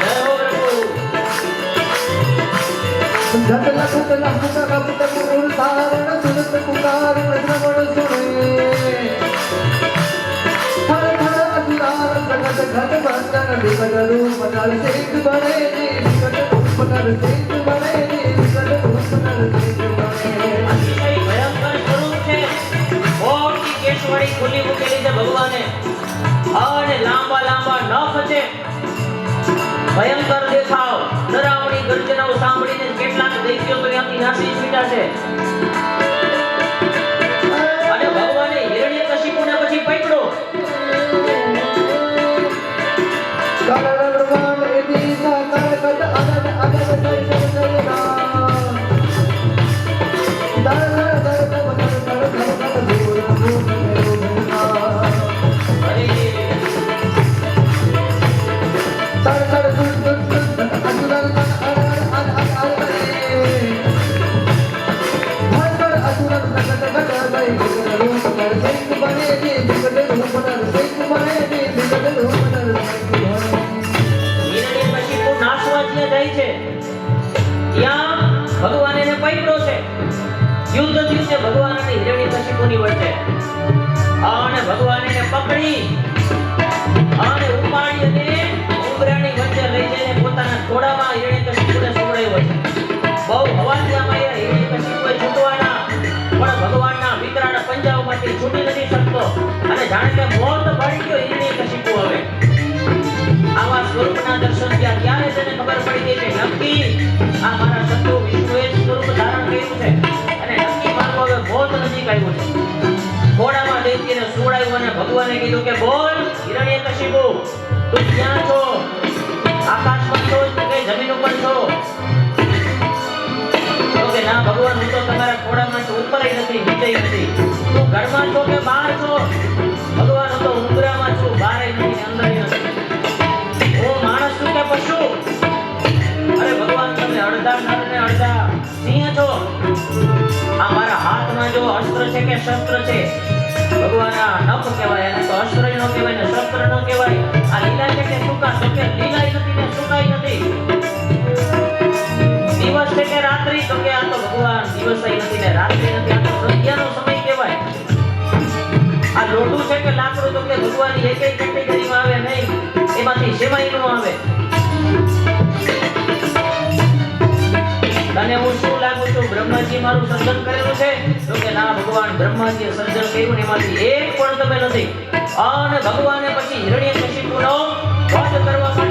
જય હો પ્રભુ. ધત લખત લખત રપત પુરુર ધારણ સુરત પુકાર શ્રવણ સુને. થર થર અધુરાર પ્રગટ ઘટ બંધન વિકટ રૂપ નર શેખ બને જી, વિકટ રૂપ નર શેખ બને જી, વિકટ રૂપ નર શેખ બને. અતિશય ભયંકર સ્વરૂપ છે. મોટી કેશવાળી ખુલ્લી મૂકેલી છે ભગવાને અને લાંબા લાંબા નખ છે. ભયંકર દેખાવ, ડરાવણી ગર્જનાઓ સાંભળીને કેટલાક દૈત્યો તો ત્યાંથી નાસી છૂટ્યા છે. અને ભગવાને હિરણ્યકશિપુને પછી પકડ્યો. કરરવાણ એદી સાકાર કટ અનન અનન કર કર કરના. દર દર દર દર દર દર દર ભૂર ભૂર ભૂરના. અરે તર તર દુર દુર દુર અજુરલ મન અર અર અર અર અરે. ભર ભર અજુરલ નગટ ગટ ગઈ વિકટ રૂપ નર શેખ બને જી, વિકટ રૂપ નર શેખ બને જી, વિકટ રૂપ નર શેખ બને. હિરણ્યકશિપુ નાશવા જ્યાં જાય છે ત્યાં ભગવાન એને પકડ્યો છે. યુદ્ધ થયું છે ભગવાન અને હિરણ્યકશિપુની વચ્ચે. અને ભગવાન એને પકડી અને ઉપાડી અને ઉંબરાની વચ્ચે લઈ જઈને પોતાના ઘોડામાં હિરણ્યકશિપુને સુવડાવ્યો છે. બહુ હવાથી આમાં હિરણ્યકશિપુએ છૂટવાના, પણ ભગવાનના વિકરાળ પંજાઓમાંથી છૂટી નથી શકતો અને જાણે કે મોત ભાળી ગયો હિરણ્યકશિપુ. હવે આવા સ્વરૂપના દર્શન થયા ત્યારે તેને ખબર પડી ગઈ કે નક્કી આ મારા શત્રુ વિષ્ણુએ જ સ્વરૂપ ધારણ કર્યું છે અને નક્કી મારું હવે મોત નજીક આવ્યું છે. ઘોડામાં દૈત્યને સુવડાવ્યો અને ભગવાને કીધું કે બોલ હિરણ્યકશિપુ, તું ક્યાં છો? આકાશમાં છો કે જમીન ઉપર છો? તો કે ના ભગવાન, હું તો તમારા ઘોડામાં છું, ઉપર નથી, નીચે નથી. તું ઘરમાં છો કે બહાર છો? ભગવાન, હું તો ઉંબરામાં છું, બહાર નથી, અંદર નથી. હું માણસ છું કે પશુ? અરે ભગવાન, તમે અડધા નર ને અડધા સિંહ છો. આ મારા હાથમાં જો અસ્ત્ર છે કે શસ્ત્ર છે? ભગવાન, આ નખ કહેવાય, એને તો અસ્ત્ર ન કહેવાય ને શસ્ત્ર ન કહેવાય. આ લીલા છે કે સૂકા? તો કે લીલાય નથી ને સૂકાય નથી. દિવસ છે કે રાત્રિ? તો કે આ તો ભગવાન દિવસય નથી ને રાત્રિ નથી, આ તો સંધ્યાનો સમય કહેવાય. આ લોટું છે કે લાકડું? તો કે ભગવાન એક એક કેટેગરીમાં આવે નહીં, એમાંથી સેવાય નું આવે. તને હું શું લાગુ છું? બ્રહ્માજી મારું સર્જન કરેલું છે? તો કે ના ભગવાન, બ્રહ્માજીએ સર્જન કર્યું ને એમાંથી એક પણ તમે નથી. અને ભગવાને પછી હિરણ્યકશિપુનો વધ કરવા માટે